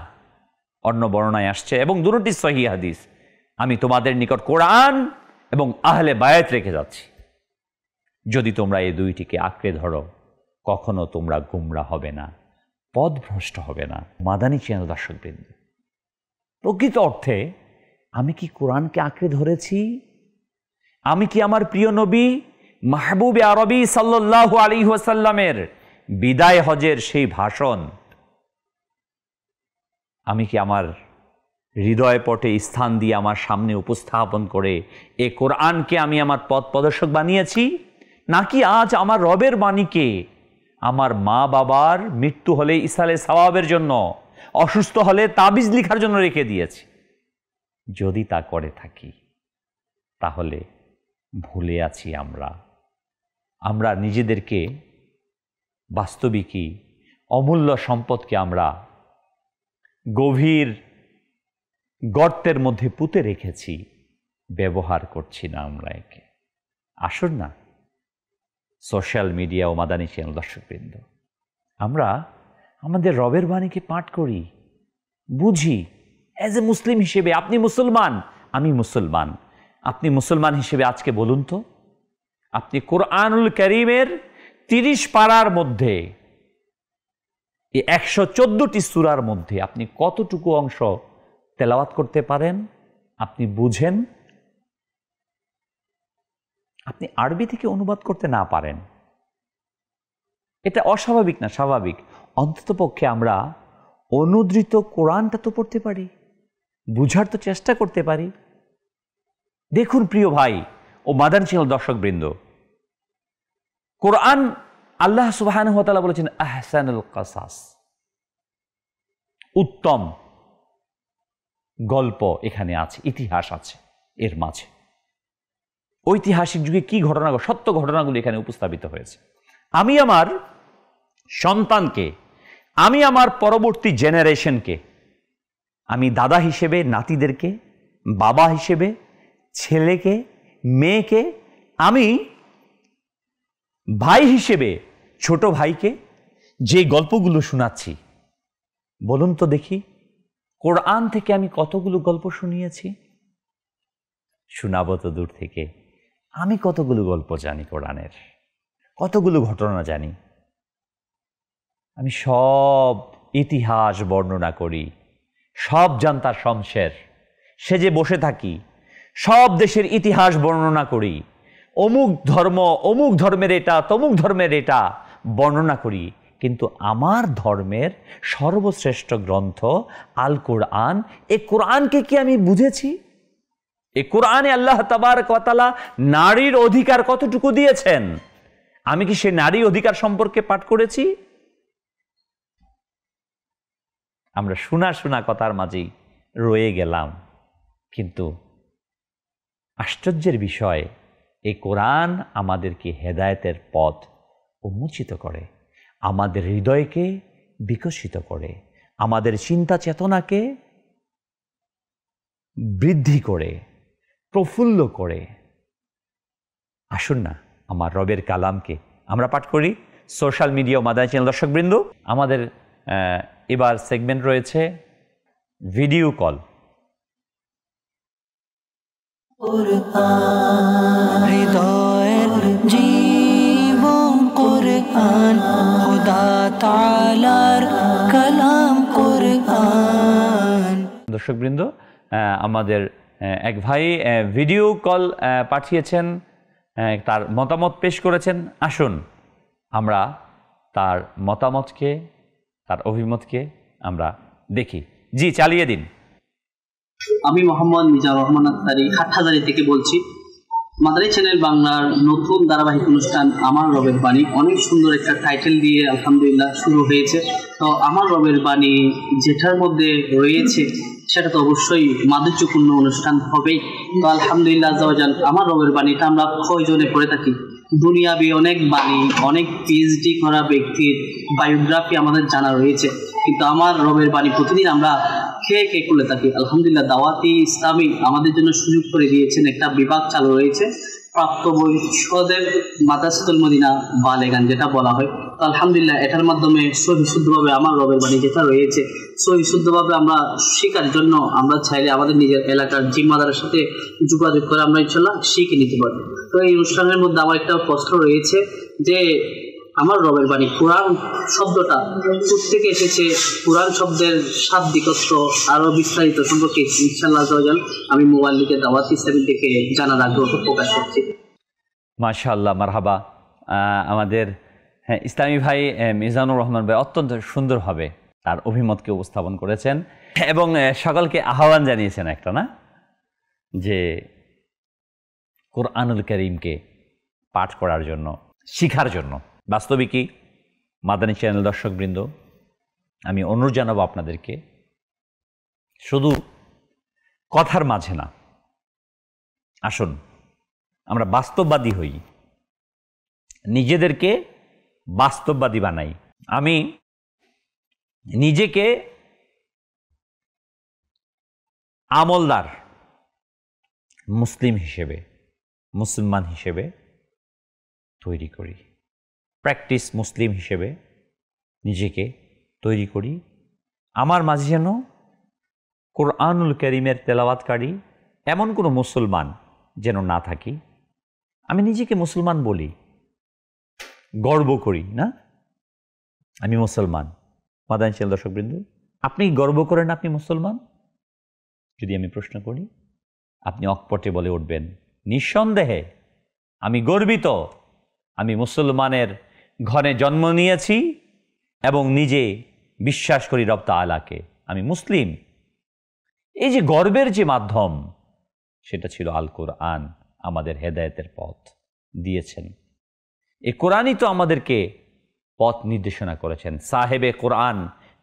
অন্য বর্ণনায় আসছে এবং দুটোটি সহিহ হাদিস। আমি তোমাদের নিকট কোরআন এবং আহলে বায়াত রেখে যাচ্ছি। যদি তোমরা এই দুইটিকে আঁকড়ে ধরো, কখনো তোমরা গুমরা হবে না, পথভ্রষ্ট হবে না। মাদানী চ্যানেল দর্শকবৃন্দ, প্রকৃত অর্থে আমি কি কোরআনকে আঁকড়ে ধরেছি? আমি কি আমার প্রিয় নবী মাহবুবে আরবি সাল্লাল্লাহু আলাইহি ওয়াসাল্লামের বিদায় হজের সেই ভাষণ আমি কি আমার হৃদয় পটে স্থান দিয়ে আমার সামনে উপস্থাপন করে এ কোরআনকে আমি আমার পথ প্রদর্শক বানিয়েছি? নাকি আজ আমার রবের বাণীকে আমার মা বাবার মৃত্যু হলে ইসালে সওয়াবের জন্য, অসুস্থ হলে তাবিজ লেখার জন্য রেখে দিয়েছি? যদি তা করে থাকি তাহলে ভুলে আছি আমরা নিজেদেরকে বাস্তবিকই অমূল্য সম্পদকে আমরা গভীর গর্তের মধ্যে পুঁতে রেখেছি, ব্যবহার করছি না আমরা একে। আসুন না সোশ্যাল মিডিয়া ও মাদানী চ্যানেল দর্শকবৃন্দ, আমরা আমাদের রবের বাণীকে পাঠ করি, বুঝি। অ্যাজ এ মুসলিম হিসেবে আপনি মুসলমান, আমি মুসলমান। আপনি মুসলমান হিসেবে আজকে বলুন তো, আপনি কোরআনুল কারীমের 30 পারার মধ্যে, এই 114টি সূরার মধ্যে আপনি কতটুকু অংশ তেলাওয়াত করতে পারেন? আপনি বুঝেন? আপনি আরবি থেকে অনুবাদ করতে না পারেন, এটা অস্বাভাবিক না, স্বাভাবিক। অন্ততপক্ষে আমরা অনুদ্রিত কোরআনটা তো পড়তে পারি, বুঝার তো চেষ্টা করতে পারি। দেখুন প্রিয় ভাই ও মাদানী চ্যানেল দর্শকবৃন্দ, কোরআন আল্লাহ সুবহানাহু ওয়া তাআলা বলেছেন আহসানুল কাসাস, উত্তম গল্প এখানে আছে, ইতিহাস আছে এর মাঝে। ঐতিহাসিক যুগে কি ঘটনা, সত্য ঘটনাগুলি এখানে উপস্থাপিত হয়েছে। আমি আমার সন্তানকে, আমি আমার পরবর্তী জেনারেশনকে, আমি দাদা হিসেবে নাতিদেরকে, বাবা হিসেবে ছেলেকে, মেয়েকে, আমি ভাই হিসেবে ছোট ভাইকে যে গল্পগুলো শোনাচ্ছি, বলুন তো দেখি কোরআন থেকে আমি কতগুলো গল্প শুনিয়েছি? শোনাবো তো দূর থেকে, আমি কতগুলো গল্প জানি কোরআনের, কতগুলো ঘটনা জানি। আমি সব ইতিহাস বর্ণনা করি, সব জানতার শমশের সেজে বসে থাকি, সব দেশের ইতিহাস বর্ণনা করি, অমুক ধর্ম, অমুক ধর্মের এটা, তমুক ধর্মের এটা বর্ণনা করি। কিন্তু আমার ধর্মের সর্বশ্রেষ্ঠ গ্রন্থ আল কোরআন, এই কোরআনকে কি আমি বুঝেছি? এই কোরআনে আল্লাহ তাবারক ওয়া তাআলা নারীর অধিকার কতটুকু দিয়েছেন, আমি কি সে নারী অধিকার সম্পর্কে পাঠ করেছি? আমরা শোনা কথার মাঝেই রয়ে গেলাম। কিন্তু আশ্চর্যের বিষয়, এই কোরআন আমাদেরকে হেদায়েতের পথ উন্মোচিত করে, আমাদের হৃদয়কে বিকশিত করে, আমাদের চিন্তা চেতনাকে বৃদ্ধি করে, প্রফুল্ল করে। আসুন না আমার রবের কালামকে আমরা পাঠ করি। সোশ্যাল মিডিয়া ও মাদানী চ্যানেল দর্শকবৃন্দ, আমাদের এবার সেগমেন্ট রয়েছে ভিডিও কল। হৃদয়ের জীবন কোরআন, খোদা তাআলার কালাম কোরআন। দর্শকবৃন্দ, আমাদের এক ভাই ভিডিও কল পাঠিয়েছেন, তার মতামত পেশ করেছেন। আসুন আমরা তার মতামতকে, তার অভিমতকে আমরা দেখি। জি, চালিয়ে দিন। আমি মোহাম্মদ মিজানুর রহমান আত্তারি হাটহাজারী থেকে বলছি। মাদানী চ্যানেল বাংলার নতুন ধারাবাহিক অনুষ্ঠান আমার রবের বাণী অনেক সুন্দর একটা টাইটেল দিয়ে আলহামদুলিল্লাহ শুরু হয়েছে। তো আমার রবের বাণী যেটার মধ্যে রয়েছে সেটা তো অবশ্যই মাধুর্যপূর্ণ অনুষ্ঠান হবেই। তো আলহামদুলিল্লাহ আজ্জাওয়াজাল, আমার রবের বাণীটা আমরা প্রয়োজনে পড়ে থাকি। দুনিয়াবি অনেক বাণী, অনেক পিএইচডি করা ব্যক্তির বায়োগ্রাফি আমাদের জানা রয়েছে, কিন্তু আমার রবের বাণী প্রতিদিন আমরা খেয়ে খুলে থাকি। আলহামদুলিল্লাহ দাওয়াতি ইসলামী আমাদের জন্য সুযোগ করে দিয়েছেন, একটা বিভাগ চালু রয়েছে প্রাপ্তবয়স্কদের মাদ্রাসাতুল মদিনা বালেগান যেটা বলা হয়। তো আলহামদুলিল্লাহ এটার মাধ্যমে সহিশুদ্ধভাবে আমার রবের বাণী যেটা রয়েছে সহিশুদ্ধভাবে আমরা শেখার জন্য আমরা চাইলে আমাদের নিজের এলাকার জিম্মাদারের সাথে যোগাযোগ করে আমরা ইনশাল্লাহ শিখে নিতে পারি। তো এই অনুষ্ঠানের মধ্যে আমার একটা প্রশ্ন রয়েছে যে আমার রবের বাণী কোরআন শব্দটা থেকে এসেছে, কোরআন শব্দের শাব্দিকত্ব আরো বিস্তারিত সম্পর্কে ইনশাআল্লাহ আযাওয়াজাল আমি মুআল্লিকের দাওয়াত ইসলামী থেকে জানার আগ্রহ প্রকাশ করছি। মাশাআল্লাহ, মারহাবা। আমাদের ইসলামী ভাই মিজানুর রহমান ভাই অত্যন্ত সুন্দরভাবে তার অভিমতকে উপস্থাপন করেছেন এবং সকলকে আহ্বান জানিয়েছেন একটা, না, যে কোরআনুল কারীমকে পাঠ করার জন্য, শিখার জন্য। বাস্তবিকই মাদানী চ্যানেল দর্শকবৃন্দ, আমি অনুরোধ জানাবো আপনাদেরকে, শুধু কথার মাঝে না, আসুন আমরা বাস্তববাদী হই, নিজেদেরকে বাস্তববাদী বানাই। আমি নিজেকে আমলদার মুসলিম হিসেবে, মুসলমান হিসেবে তৈরি করি, প্র্যাকটিস মুসলিম হিসেবে নিজেকে তৈরি করি। আমার মাঝে যেন কোরআনুল কারীমের তেলাওয়াতকারী এমন কোনো মুসলমান যেন না থাকি। আমি নিজেকে মুসলমান বলি, গর্ব করি, না, আমি মুসলমান। মাদানী চ্যানেল দর্শকবৃন্দ, আপনি গর্ব করেন আপনি মুসলমান? যদি আমি প্রশ্ন করি, আপনি অকপটে বলে উঠবেন, নিঃসন্দেহে আমি গর্বিত, আমি মুসলমানের ঘরে জন্ম নিয়েছি এবং নিজে বিশ্বাস করি রব তাআলাকে, আমি মুসলিম। এই যে গর্বের যে মাধ্যম, সেটা ছিল আল কোরআন, আমাদের হেদায়েতের পথ দিয়েছেন। এই কোরআনই তো আমাদেরকে পথ নির্দেশনা করেছেন। সাহেবে কোরআন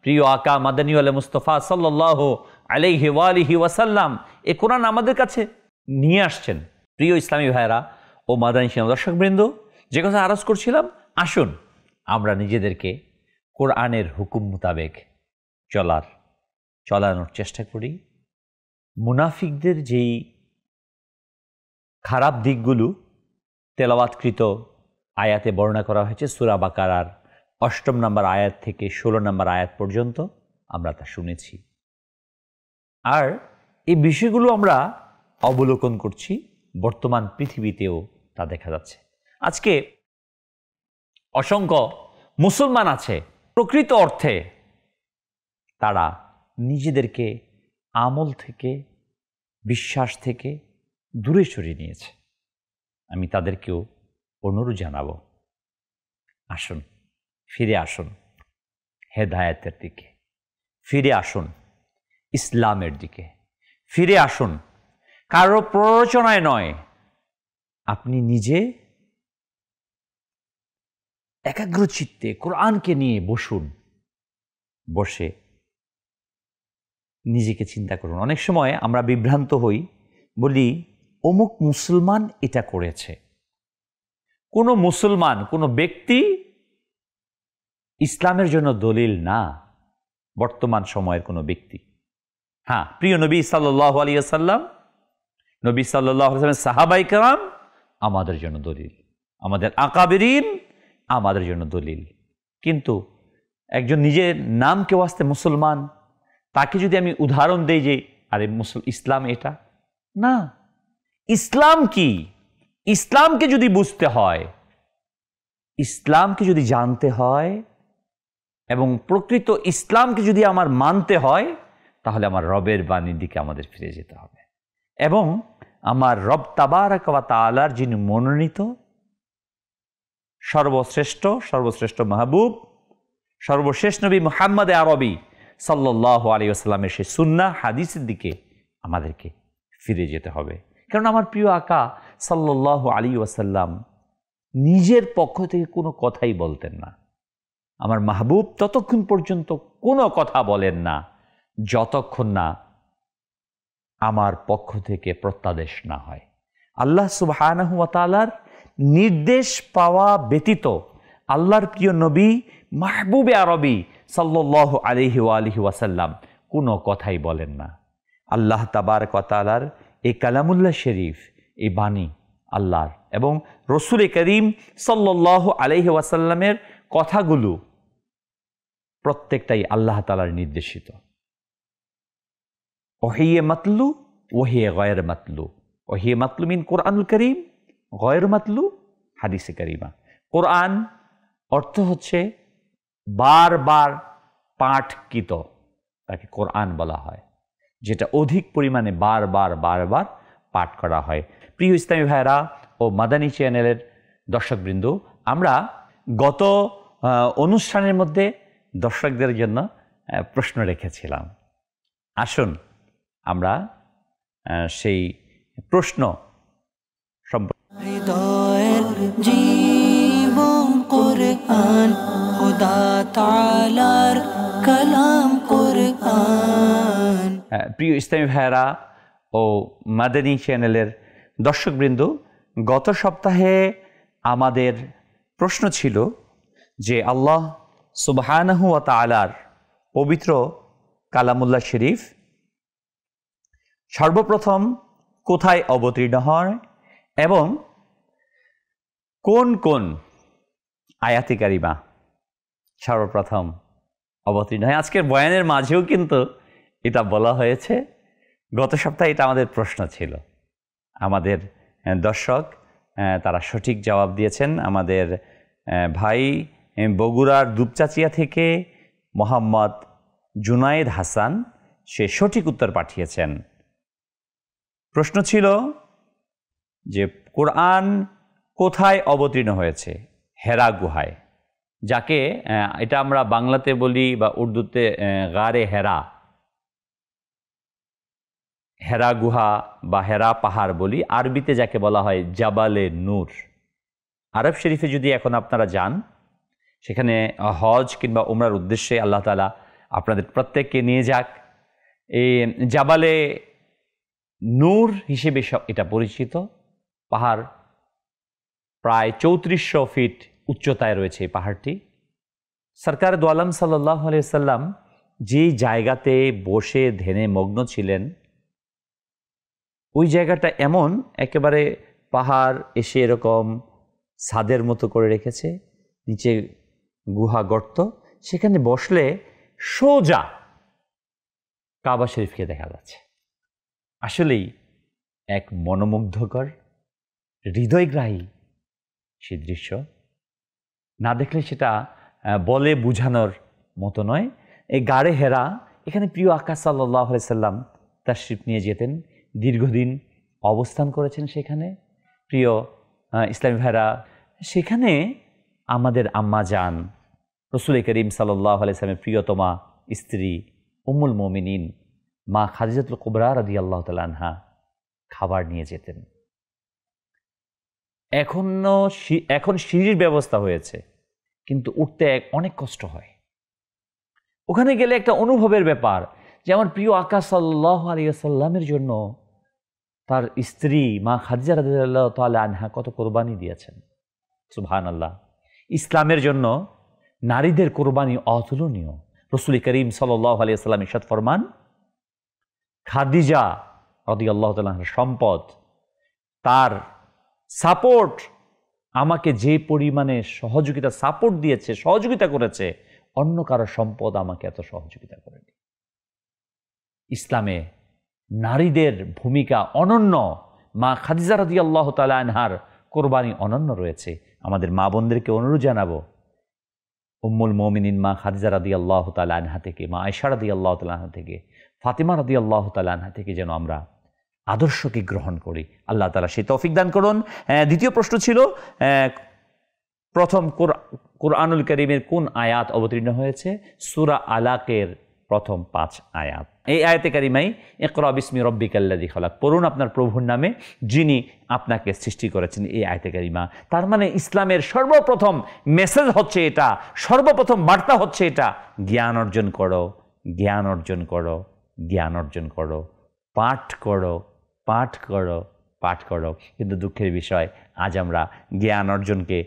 প্রিয় আকা মাদানী ওয়ালা মুস্তাফা সাল্লাল্লাহু আলাইহি ওয়া আলিহি ওয়াসাল্লাম এই কোরআন আমাদের কাছে নিয়ে আসছেন। প্রিয় ইসলামী ভাইরা ও মাদানী চ্যানেল দর্শকবৃন্দ, যে কথা আরজ করছিলাম, আসুন আমরা নিজেদেরকে কোরআনের হুকুম মোতাবেক চলানোর চেষ্টা করি। মুনাফিকদের যেই খারাপ দিকগুলো তেলাওয়াতকৃত আয়াতে বর্ণনা করা হয়েছে, সূরা বাকারার ৮ম নম্বর আয়াত থেকে ১৬ নম্বর আয়াত পর্যন্ত আমরা তা শুনেছি। আর এই বিষয়গুলো আমরা অবলোকন করছি, বর্তমান পৃথিবীতেও তা দেখা যাচ্ছে। আজকে অসংখ্য মুসলমান আছে, প্রকৃত অর্থে তারা নিজেদেরকে আমল থেকে, বিশ্বাস থেকে দূরে সরিয়ে নিয়েছে। আমি তাদেরকেও অনুরোধ জানাবো, আসুন, ফিরে আসুন হেদায়েতের দিকে, ফিরে আসুন ইসলামের দিকে, ফিরে আসুন কারো প্ররোচনায় নয়, আপনি নিজে একাগ্রচিত্তে কোরআনকে নিয়ে বসুন, বসে নিজেকে চিন্তা করুন। অনেক সময় আমরা বিভ্রান্ত হই, বলি অমুক মুসলমান এটা করেছে। কোনো মুসলমান, কোনো ব্যক্তি ইসলামের জন্য দলিল না, বর্তমান সময়ের কোনো ব্যক্তি। হ্যাঁ, প্রিয় নবী সাল্লাল্লাহু আলাইহি ওয়াসাল্লাম, নবী সাল্লাল্লাহু আলাইহি ওয়াসাল্লাম, সাহাবায়ে কেরাম আমাদের জন্য দলিল, আমাদের আকাবিরিন আমাদের জন্য দলিল। কিন্তু একজন নিজের নামকে ওয়াস্তে মুসলমান, তাকে যদি আমি উদাহরণ দেই যে আরে ইসলাম এটা না, ইসলাম কি, ইসলামকে যদি বুঝতে হয়, ইসলামকে যদি জানতে হয় এবং প্রকৃত ইসলামকে যদি আমার মানতে হয়, তাহলে আমার রবের বাণীর দিকে আমাদের ফিরে যেতে হবে এবং আমার রব তাবারাক ওয়া তাআলার যিনি মনোনীত সর্বশ্রেষ্ঠ মাহবুব, সর্বশেষ নবী মুহাম্মদ আরবি সাল্লাল্লাহু আলাইহি ওয়াসাল্লামের সেই সুন্নাহ হাদিসের দিকে আমাদেরকে ফিরে যেতে হবে। কারণ আমার প্রিয় আকা সাল্লাল্লাহু আলাইহি ওয়াসাল্লাম নিজের পক্ষ থেকে কোনো কথাই বলতেন না। আমার মাহবুব ততক্ষণ পর্যন্ত কোনো কথা বলেন না যতক্ষণ না আমার পক্ষ থেকে প্রত্যাদেশ না হয়। আল্লাহ সুবহানাহু ওয়া তাআলার নির্দেশ পাওয়া ব্যতীত আল্লাহর প্রিয় নবী মাহবুবে আরবি সাল্লাল্লাহু আলাইহি ওয়া আলিহি ওয়াসাল্লাম কোনো কথাই বলেন না। আল্লাহ তাবারক ওয়া তাআলার এই কালামুল্লাহ শরীফ, এই বাণী আল্লাহর এবং রসুল করিম সাল্লাল্লাহু আলাইহি ওয়াসাল্লামের কথাগুলো প্রত্যেকটাই আল্লাহ তাআলার নির্দেশিত। ওহিয়ে মাতলু ওহিয়ে গয়র মাতলু, ওহিয়ে মাতলু মিন কোরআনুল করিম, গয়র মাতলু হাদিসে করিমা। কোরআন অর্থ হচ্ছে বারবার পাঠকৃত, তাকে কোরআন বলা হয়, যেটা অধিক পরিমাণে বারবার পাঠ করা হয়। প্রিয় ইসলামী ভাইরা ও মাদানী চ্যানেলের দর্শকবৃন্দ, আমরা গত অনুষ্ঠানের মধ্যে দর্শকদের জন্য প্রশ্ন রেখেছিলাম। আসুন আমরা সেই প্রশ্ন হৃদয়ের জীবন কোরআন, খোদা তাআলার কালাম কোরআন। প্রিয় ইসলামী ভাইরা ও মাদানী চ্যানেলের দর্শকবৃন্দ, গত সপ্তাহে আমাদের প্রশ্ন ছিল যে আল্লাহ সুবহানাহু ওয়া তাআলার পবিত্র কালামুল্লাহ শরীফ সর্বপ্রথম কোথায় অবতীর্ণ হয় এবং কোন কোন আয়াতে কারিমা সর্বপ্রথম অবতীর্ণ হয়। আজকের বয়ানের মাঝেও কিন্তু এটা বলা হয়েছে। গত সপ্তাহে এটা আমাদের প্রশ্ন ছিল। আমাদের দর্শক তারা সঠিক জবাব দিয়েছেন। আমাদের ভাই বগুড়ার দুপচাচিয়া থেকে মোহাম্মদ জুনায়েদ হাসান, সে সঠিক উত্তর পাঠিয়েছেন। প্রশ্ন ছিল যে কোরআন কোথায় অবতীর্ণ হয়েছে? হেরা গুহায়, যাকে এটা আমরা বাংলাতে বলি বা উর্দুতে গারে হেরা, হেরা গুহা বা হেরা পাহাড় বলি। আরবিতে যাকে বলা হয় জাবালে নূর। আরব শরীফে যদি এখন আপনারা যান, সেখানে হজ কিংবা উমরার উদ্দেশ্যে আল্লাহ তাআলা আপনাদের প্রত্যেককে নিয়ে যাক। এই জাবালে নূর হিসেবে এটা পরিচিত। পাহাড় প্রায় 3400 ফিট উচ্চতায় রয়েছে এই পাহাড়টি। সরকার দু আলম সাল্লাল্লাহু আলাইহি সাল্লাম যেই জায়গাতে বসে ধ্যানে মগ্ন ছিলেন, ওই জায়গাটা এমন একেবারে পাহাড় এসে এরকম ছাদের মতো করে রেখেছে, নিচে গুহা গর্ত, সেখানে বসলে সোজা কাবা শরীফকে দেখা যাচ্ছে। আসলেই এক মনোমুগ্ধকর, হৃদয়গ্রাহী সেই দৃশ্য। না দেখলে সেটা বলে বোঝানোর মতো নয়। এই গাড়ে হেরা, এখানে প্রিয় আকা সাল্লাল্লাহু আলাইহি সাল্লাম তাশরিফ নিয়ে যেতেন, দীর্ঘদিন অবস্থান করেছেন সেখানে। প্রিয় ইসলামী ভাইরা, সেখানে আমাদের আম্মা জান রাসূল করিম সাল্লাল্লাহু আলাইহি সাল্লামের প্রিয়তমা স্ত্রী উম্মুল মুমিনিন মা খাদিজাতুল কুবরা রাদিয়াল্লাহু তাআলা আনহা খাবার নিয়ে যেতেন। এখন সিঁড়ির ব্যবস্থা হয়েছে, কিন্তু উঠতে অনেক কষ্ট হয়। ওখানে গেলে একটা অনুভবের ব্যাপার যে আমার প্রিয় আকা সাল্লাল্লাহু আলাইহি ওয়াসাল্লামের জন্য তার স্ত্রী মা খাদিজা রাদিয়াল্লাহু তাআলা আনহা কত কোরবানি দিয়েছেন। সুবহানাল্লাহ। ইসলামের জন্য নারীদের কোরবানি অতুলনীয়। রাসূল করিম সাল্লাল্লাহু আলাইহি ওয়াসাল্লাম ইরশাদ ফরমান, খাদিজা রাদিয়াল্লাহু তাআলা আনহার সম্পদ, তার সাপোর্ট, আমাকে যে পরিমাণে সাপোর্ট দিয়েছে, সহযোগিতা করেছে, অন্য কারো সম্পদ আমাকে এত সহযোগিতা করেনি। ইসলামে নারীদের ভূমিকা অনন্য। মা খাদিজা রাদিয়াল্লাহু তাআলা আনহার কোরবানি অনন্য রয়েছে। আমাদের মা বোনদেরকে অনুরোধ জানাবো, উম্মুল মুমিনিন মা খাদিজা রাদিয়াল্লাহু তাআলা আনহা থেকে, মা আয়েশা রাদিয়াল্লাহু তাআলা আনহা থেকে, ফাতিমা রাদিয়াল্লাহু তাআলা আনহা থেকে যেন আমরা আদর্শকে গ্রহণ করি। আল্লাহ তাআলা সেই তৌফিক দান করুন। দ্বিতীয় প্রশ্ন ছিল, প্রথম কোরআনুল কারীমের কোন আয়াত অবতীর্ণ হয়েছে? সূরা আলাকের প্রথম 5 আয়াত। এই আয়াতে কারিমাই ইকরা বিসমি রাব্বিকাল্লাযী খালাক, পড়ুন আপনার প্রভুর নামে যিনি আপনাকে সৃষ্টি করেছেন। এই আয়াতে কারিমা, তার মানে ইসলামের সর্বপ্রথম মেসেজ হচ্ছে এটা, সর্বপ্রথম বার্তা হচ্ছে এটা, জ্ঞান অর্জন করো, জ্ঞান অর্জন করো, জ্ঞান অর্জন করো, পাঠ করো, পাঠ করো, পাঠ করো। কিন্তু দুঃখের বিষয়, আজ আমরা জ্ঞান অর্জনকে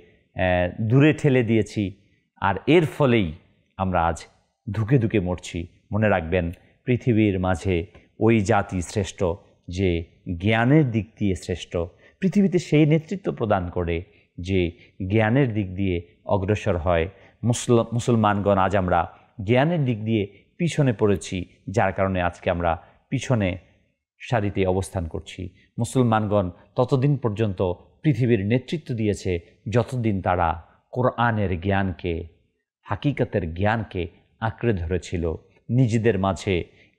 দূরে ঠেলে দিয়েছি, আর এর ফলেই আমরা আজ ধুকে ধুকে মরছি। মনে রাখবেন, পৃথিবীর মাঝে ওই জাতি শ্রেষ্ঠ যে জ্ঞানের দিক দিয়ে শ্রেষ্ঠ। পৃথিবীতে সেই নেতৃত্ব প্রদান করে যে জ্ঞানের দিক দিয়ে অগ্রসর হয়। মুসলমানগণ আজ আমরা জ্ঞানের দিক দিয়ে পিছনে পড়েছি, যার কারণে আজকে আমরা পিছনে সারিতে অবস্থান করছি। মুসলমানগণ ততদিন পর্যন্ত পৃথিবীর নেতৃত্ব দিয়েছে যতদিন তারা কোরআনের জ্ঞানকে, হাকিকতের জ্ঞানকে আঁকড়ে ধরেছিল, নিজেদের মাঝে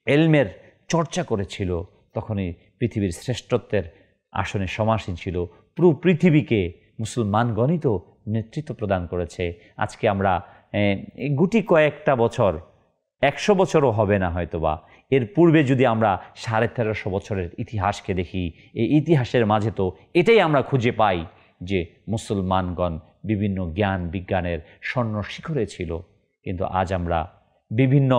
এলমের চর্চা করেছিল, তখনই পৃথিবীর শ্রেষ্ঠত্বের আসনে সমাসীন ছিল। পুরো পৃথিবীকে মুসলমানগণই তো নেতৃত্ব প্রদান করেছে। আজকে আমরা গুটি কয়েকটা বছর, 100 বছরও হবে না হয়তোবা, এর পূর্বে যদি আমরা 1350 বছরের ইতিহাসকে দেখি, এই ইতিহাসের মাঝে তো এটাই আমরা খুঁজে পাই যে মুসলমানগণ বিভিন্ন জ্ঞান বিজ্ঞানের স্বর্ণ শিখরে ছিল। কিন্তু আজ আমরা বিভিন্ন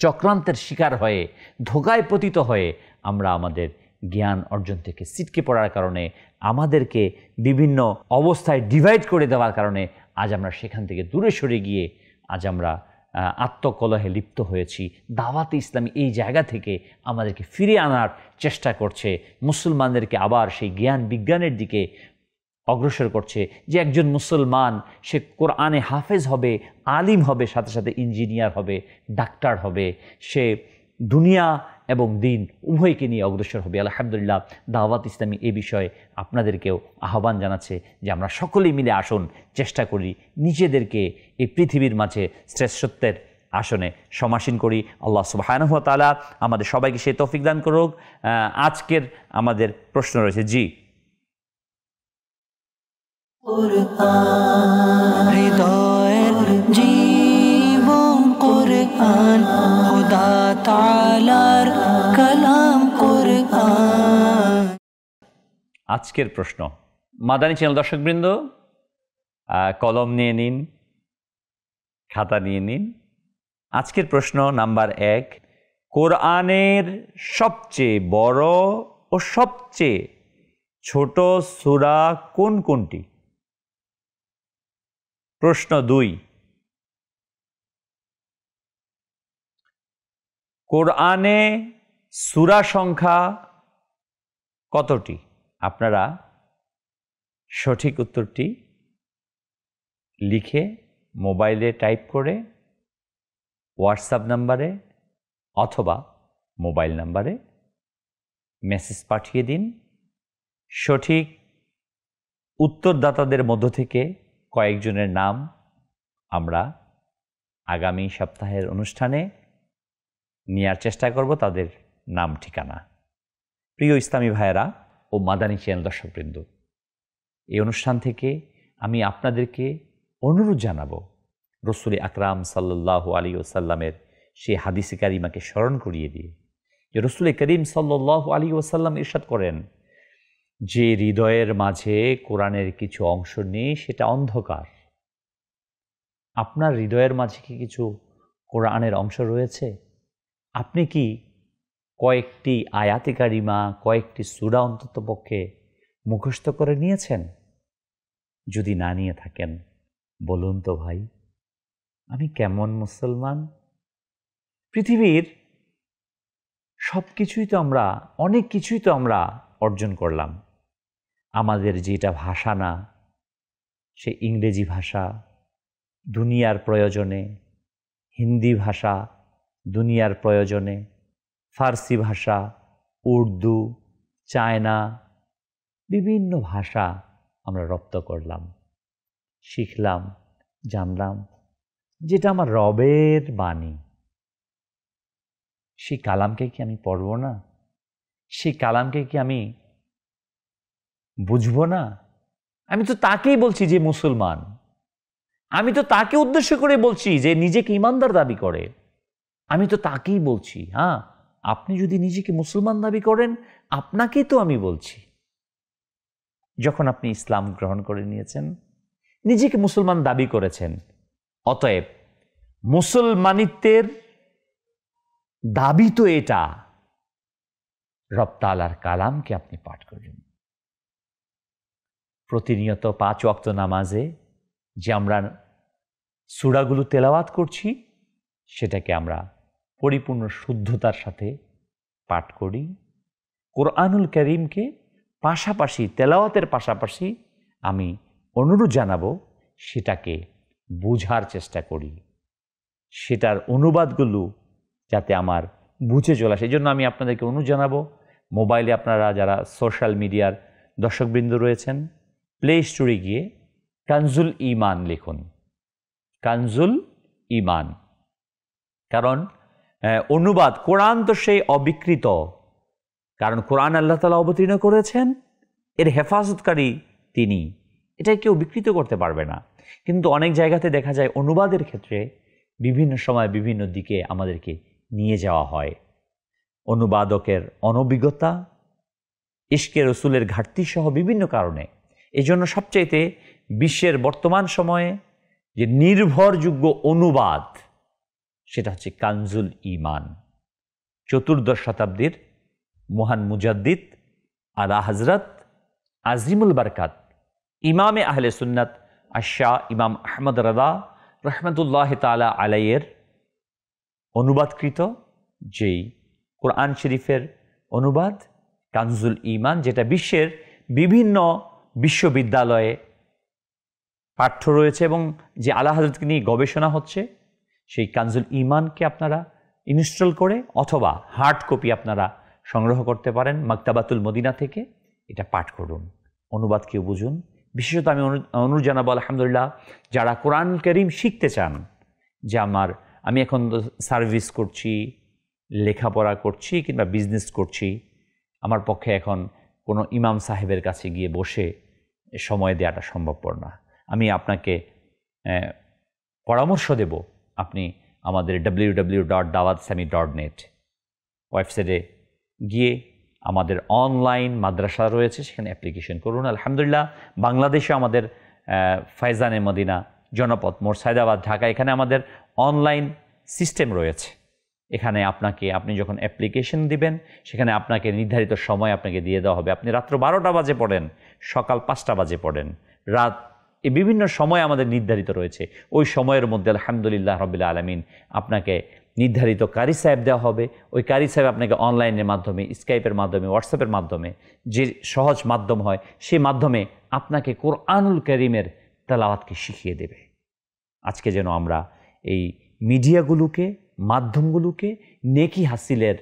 চক্রান্তের শিকার হয়ে, ধোঁকায় পতিত হয়ে আমরা আমাদের জ্ঞান অর্জন থেকে ছিটকে পড়ার কারণে, আমাদেরকে বিভিন্ন অবস্থায় ডিভাইড করে দেওয়ার কারণে আজ আমরা সেখান থেকে দূরে সরে গিয়ে আজ আমরা আত্মকলহে লিপ্ত হয়েছি। দাওয়াতে ইসলামী এই জায়গা থেকে আমাদেরকে ফিরিয়ে আনার চেষ্টা করছে, মুসলমানদেরকে আবার সেই জ্ঞান বিজ্ঞানের দিকে অগ্রসর করছে, যে একজন মুসলমান সে কোরআনে হাফেজ হবে, আলিম হবে, সাথে সাথে ইঞ্জিনিয়ার হবে, ডাক্তার হবে, সে দুনিয়া এবং দিন উভয়কে নিয়ে অগ্রসর হবে। আলহামদুলিল্লাহ, দাওয়াত ইসলামী এই বিষয়ে আপনাদেরকেও আহ্বান জানাচ্ছে যে আমরা সকলেই মিলে আসুন, চেষ্টা করি নিজেদেরকে এই পৃথিবীর মাঝে শ্রেষ্ঠত্বের আসনে সমাসীন করি। আল্লাহ সুবহানাহু ওয়া তাআলা আমাদের সবাইকে সেই তৌফিক দান করুক। আজকের আমাদের প্রশ্ন রয়েছে, জি হৃদয়ের জীবন কুরআন, খোদা তাআলার কালাম কুরআন। আজকের প্রশ্ন, মাদানী চ্যানেল দর্শকবৃন্দ কলম নিয়ে নিন, খাতা নিয়ে নিন। আজকের প্রশ্ন নাম্বার 1, কোরআনের সবচেয়ে বড় ও সবচেয়ে ছোট সূরা কোনটি? প্রশ্ন 2, কোরআনে সূরা সংখ্যা কতটি? আপনারা সঠিক উত্তরটি লিখে মোবাইলে টাইপ করে হোয়াটসঅ্যাপ নাম্বারে অথবা মোবাইল নাম্বারে মেসেজ পাঠিয়ে দিন। সঠিক উত্তরদাতাদের মধ্য থেকে কয়েকজনের নাম আমরা আগামী সপ্তাহের অনুষ্ঠানে নেওয়ার চেষ্টা করব, তাদের নাম ঠিকানা। প্রিয় ইসলামী ভাইয়েরা ও মাদানী চ্যানেল দর্শকবৃন্দ, এই অনুষ্ঠান থেকে আমি আপনাদেরকে অনুরোধ জানাবো, রসুল আকরাম সাল্লাল্লাহু আলাইহি ওয়াসাল্লামের সেই হাদিসে কারিমাকে স্মরণ করিয়ে দিয়ে, যে রসুল করিম সাল্লাল্লাহু আলাইহি ওয়াসাল্লাম ইরশাদ করেন যে হৃদয়ের মাঝে কোরআনের কিছু অংশ নেই সেটা অন্ধকার। আপনার হৃদয়ের মাঝে কি কিছু কোরআনের অংশ রয়েছে? আপনি কি কয়েকটি আয়াতে কারিমা, কয়েকটি সূরা অন্ততপক্ষে মুখস্থ করে নিয়েছেন? যদি না নিয়ে থাকেন, বলুন তো ভাই, আমি কেমন মুসলমান? পৃথিবীর সব কিছুই তো আমরা, অনেক কিছুই তো আমরা অর্জন করলাম। আমাদের যেটা ভাষা না, সে ইংরেজি ভাষা দুনিয়ার প্রয়োজনে, হিন্দি ভাষা দুনিয়ার প্রয়োজনে, ফার্সি ভাষা, উর্দু, চায়না, বিভিন্ন ভাষা আমরা রপ্ত করলাম, শিখলাম, জানলাম, যেটা আমার রবের বাণী। সেই কালামকে কি আমি পড়ব না? সেই কালামকে কি আমি বুঝব না? আমি তো তাকেই বলছি যে মুসলমান, আমি তো তাকে উদ্দেশ্য করে বলছি যে নিজেকে ইমানদার দাবি করে, আমি তো তাকেই বলছি। হ্যাঁ, আপনি যদি নিজেকে মুসলমান দাবি করেন, আপনাকেই তো আমি বলছি। যখন আপনি ইসলাম গ্রহণ করে নিয়েছেন, নিজেকে মুসলমান দাবি করেছেন, অতএব মুসলমানিত্বের দাবি তো এটা, রব তাআলার কালামকে আপনি পাঠ করুন। প্রতিনিয়ত 5 ওয়াক্ত নামাজে যে আমরা সূরাগুলো তেলাওয়াত করছি, সেটাকে আমরা পরিপূর্ণ শুদ্ধতার সাথে পাঠ করি। কোরআনুল কারীমকে পাশাপাশি, তেলাওয়াতের পাশাপাশি আমি অনুরোধ জানাবো সেটাকে বোঝার চেষ্টা করি, সেটার অনুবাদগুলো যাতে আমার বুঝে চলে আসে। এই জন্য আমি আপনাদেরকে অনুরোধ জানাবো, মোবাইলে আপনারা যারা সোশ্যাল মিডিয়ার দর্শকবৃন্দ রয়েছেন, প্লে স্টোরে গিয়ে কানজুল ঈমান লিখুন, কানজুল ঈমান। কারণ অনুবাদ, কোরআন তো সেই অবিকৃত, কারণ কোরআন আল্লাহ তাআলা অবতীর্ণ করেছেন, এর হেফাজতকারী তিনি, এটা কেউ বিকৃত করতে পারবে না। কিন্তু অনেক জায়গাতে দেখা যায় অনুবাদের ক্ষেত্রে বিভিন্ন সময় বিভিন্ন দিকে আমাদেরকে নিয়ে যাওয়া হয়। অনুবাদকের অনভিজ্ঞতা, ইশকে রসুলের ঘাটতি সহ বিভিন্ন কারণে। এজন্য সবচাইতে বিশ্বের বর্তমান সময়ে যে নির্ভরযোগ্য অনুবাদ সেটা হচ্ছে কানজুল ঈমান। চতুর্দশ শতাব্দীর মহান মুজাদ্দিদ আলা হযরত আজিমুল বারকাত ইমামে আহলে সুন্নাত আশা ইমাম আহমদ রাদা রহমতুল্লাহ তাআলা আলাইয়ের অনুবাদকৃত যেই কোরআন শরীফের অনুবাদ কানজুল ঈমান, যেটা বিশ্বের বিভিন্ন বিশ্ববিদ্যালয়ে পাঠ্য রয়েছে এবং যে আলা হযরতকে নিয়ে গবেষণা হচ্ছে, সেই কানজুল ঈমানকে আপনারা ইনস্টল করে অথবা হার্ড কপি আপনারা সংগ্রহ করতে পারেন মাকতাবাতুল মদিনা থেকে। এটা পাঠ করুন, অনুবাদ কেউ বুঝুন। বিশেষত আমি অনুরোধ জানাবো আলহামদুলিল্লাহ যারা কোরআন কারীম শিখতে চান, যে আমি এখন সার্ভিস করছি, লেখাপড়া করছি কিংবা বিজনেস করছি, আমার পক্ষে এখন কোনো ইমাম সাহেবের কাছে গিয়ে বসে সময় দেওয়াটা সম্ভবপর না। আমি আপনাকে পরামর্শ দেব, আপনি আমাদের www.dawatsami.net ওয়েবসাইটে গিয়ে আমাদের অনলাইন মাদ্রাসা রয়েছে, সেখানে অ্যাপ্লিকেশন করুন। আলহামদুলিল্লাহ বাংলাদেশে আমাদের ফায়জানে মদিনা জনপদ মোড় সায়দাবাদ ঢাকা, এখানে আমাদের অনলাইন সিস্টেম রয়েছে। এখানে আপনি যখন অ্যাপ্লিকেশন দিবেন, সেখানে আপনাকে নির্ধারিত সময় আপনাকে দিয়ে দেওয়া হবে। আপনি রাত্র 12টা বাজে পড়েন, সকাল 5টা বাজে পড়েন, রাত, এই বিভিন্ন সময় আমাদের নির্ধারিত রয়েছে। ওই সময়ের মধ্যে আলহামদুলিল্লাহ রাব্বিল আলামিন আপনাকে নির্ধারিত কারি সাহেব দেওয়া হবে। ওই কারি সাহেব আপনাকে অনলাইনের মাধ্যমে, স্কাইপের মাধ্যমে, হোয়াটসঅ্যাপের মাধ্যমে, যে সহজ মাধ্যম হয় সেই মাধ্যমে আপনাকে কোরআনুল কারীমের তেলাওয়াতকে শিখিয়ে দেবে। আজকে যেন আমরা এই মিডিয়াগুলোকে, মাধ্যমগুলোকে নেকি হাসিলের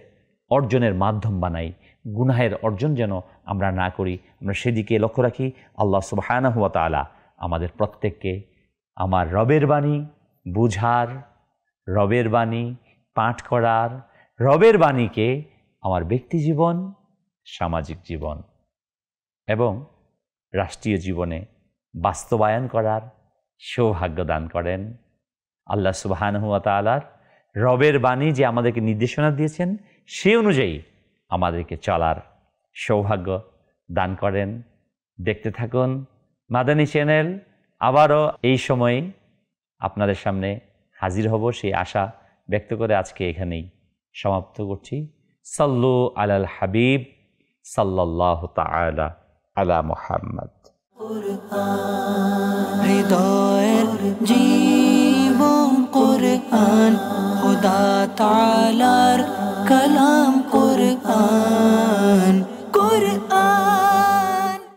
অর্জনের মাধ্যম বানাই, গুনাহের অর্জন যেন আমরা না করি, আমরা সেদিকে লক্ষ্য রাখি। আল্লাহ সুবহানাহু ওয়া তাআলা আমাদের প্রত্যেককে আমার রবের বাণী বুঝার, রবের বাণী পাঠ করার, রবের বাণীকে আমার ব্যক্তি জীবন, সামাজিক জীবন এবং রাষ্ট্রীয় জীবনে বাস্তবায়ন করার সৌভাগ্য দান করেন। আল্লাহ সুবহানাহু ওয়া তাআলার রবের বাণী যে আমাদেরকে নির্দেশনা দিয়েছেন, সে অনুযায়ী আমাদেরকে চলার সৌভাগ্য দান করেন। দেখতে থাকুন মাদানী চ্যানেল। আবারও এই সময়ে আপনাদের সামনে হাজির হব, সেই আশা ব্যক্ত করে আজকে এখানেই সমাপ্ত করছি। সাল্লু আলাল হাবিব সাল্লাল্লাহু তাআলা আলা মুহাম্মদ। হৃদয়ের জীবন কুরআন, খোদা তাআলার কালাম কুরআন।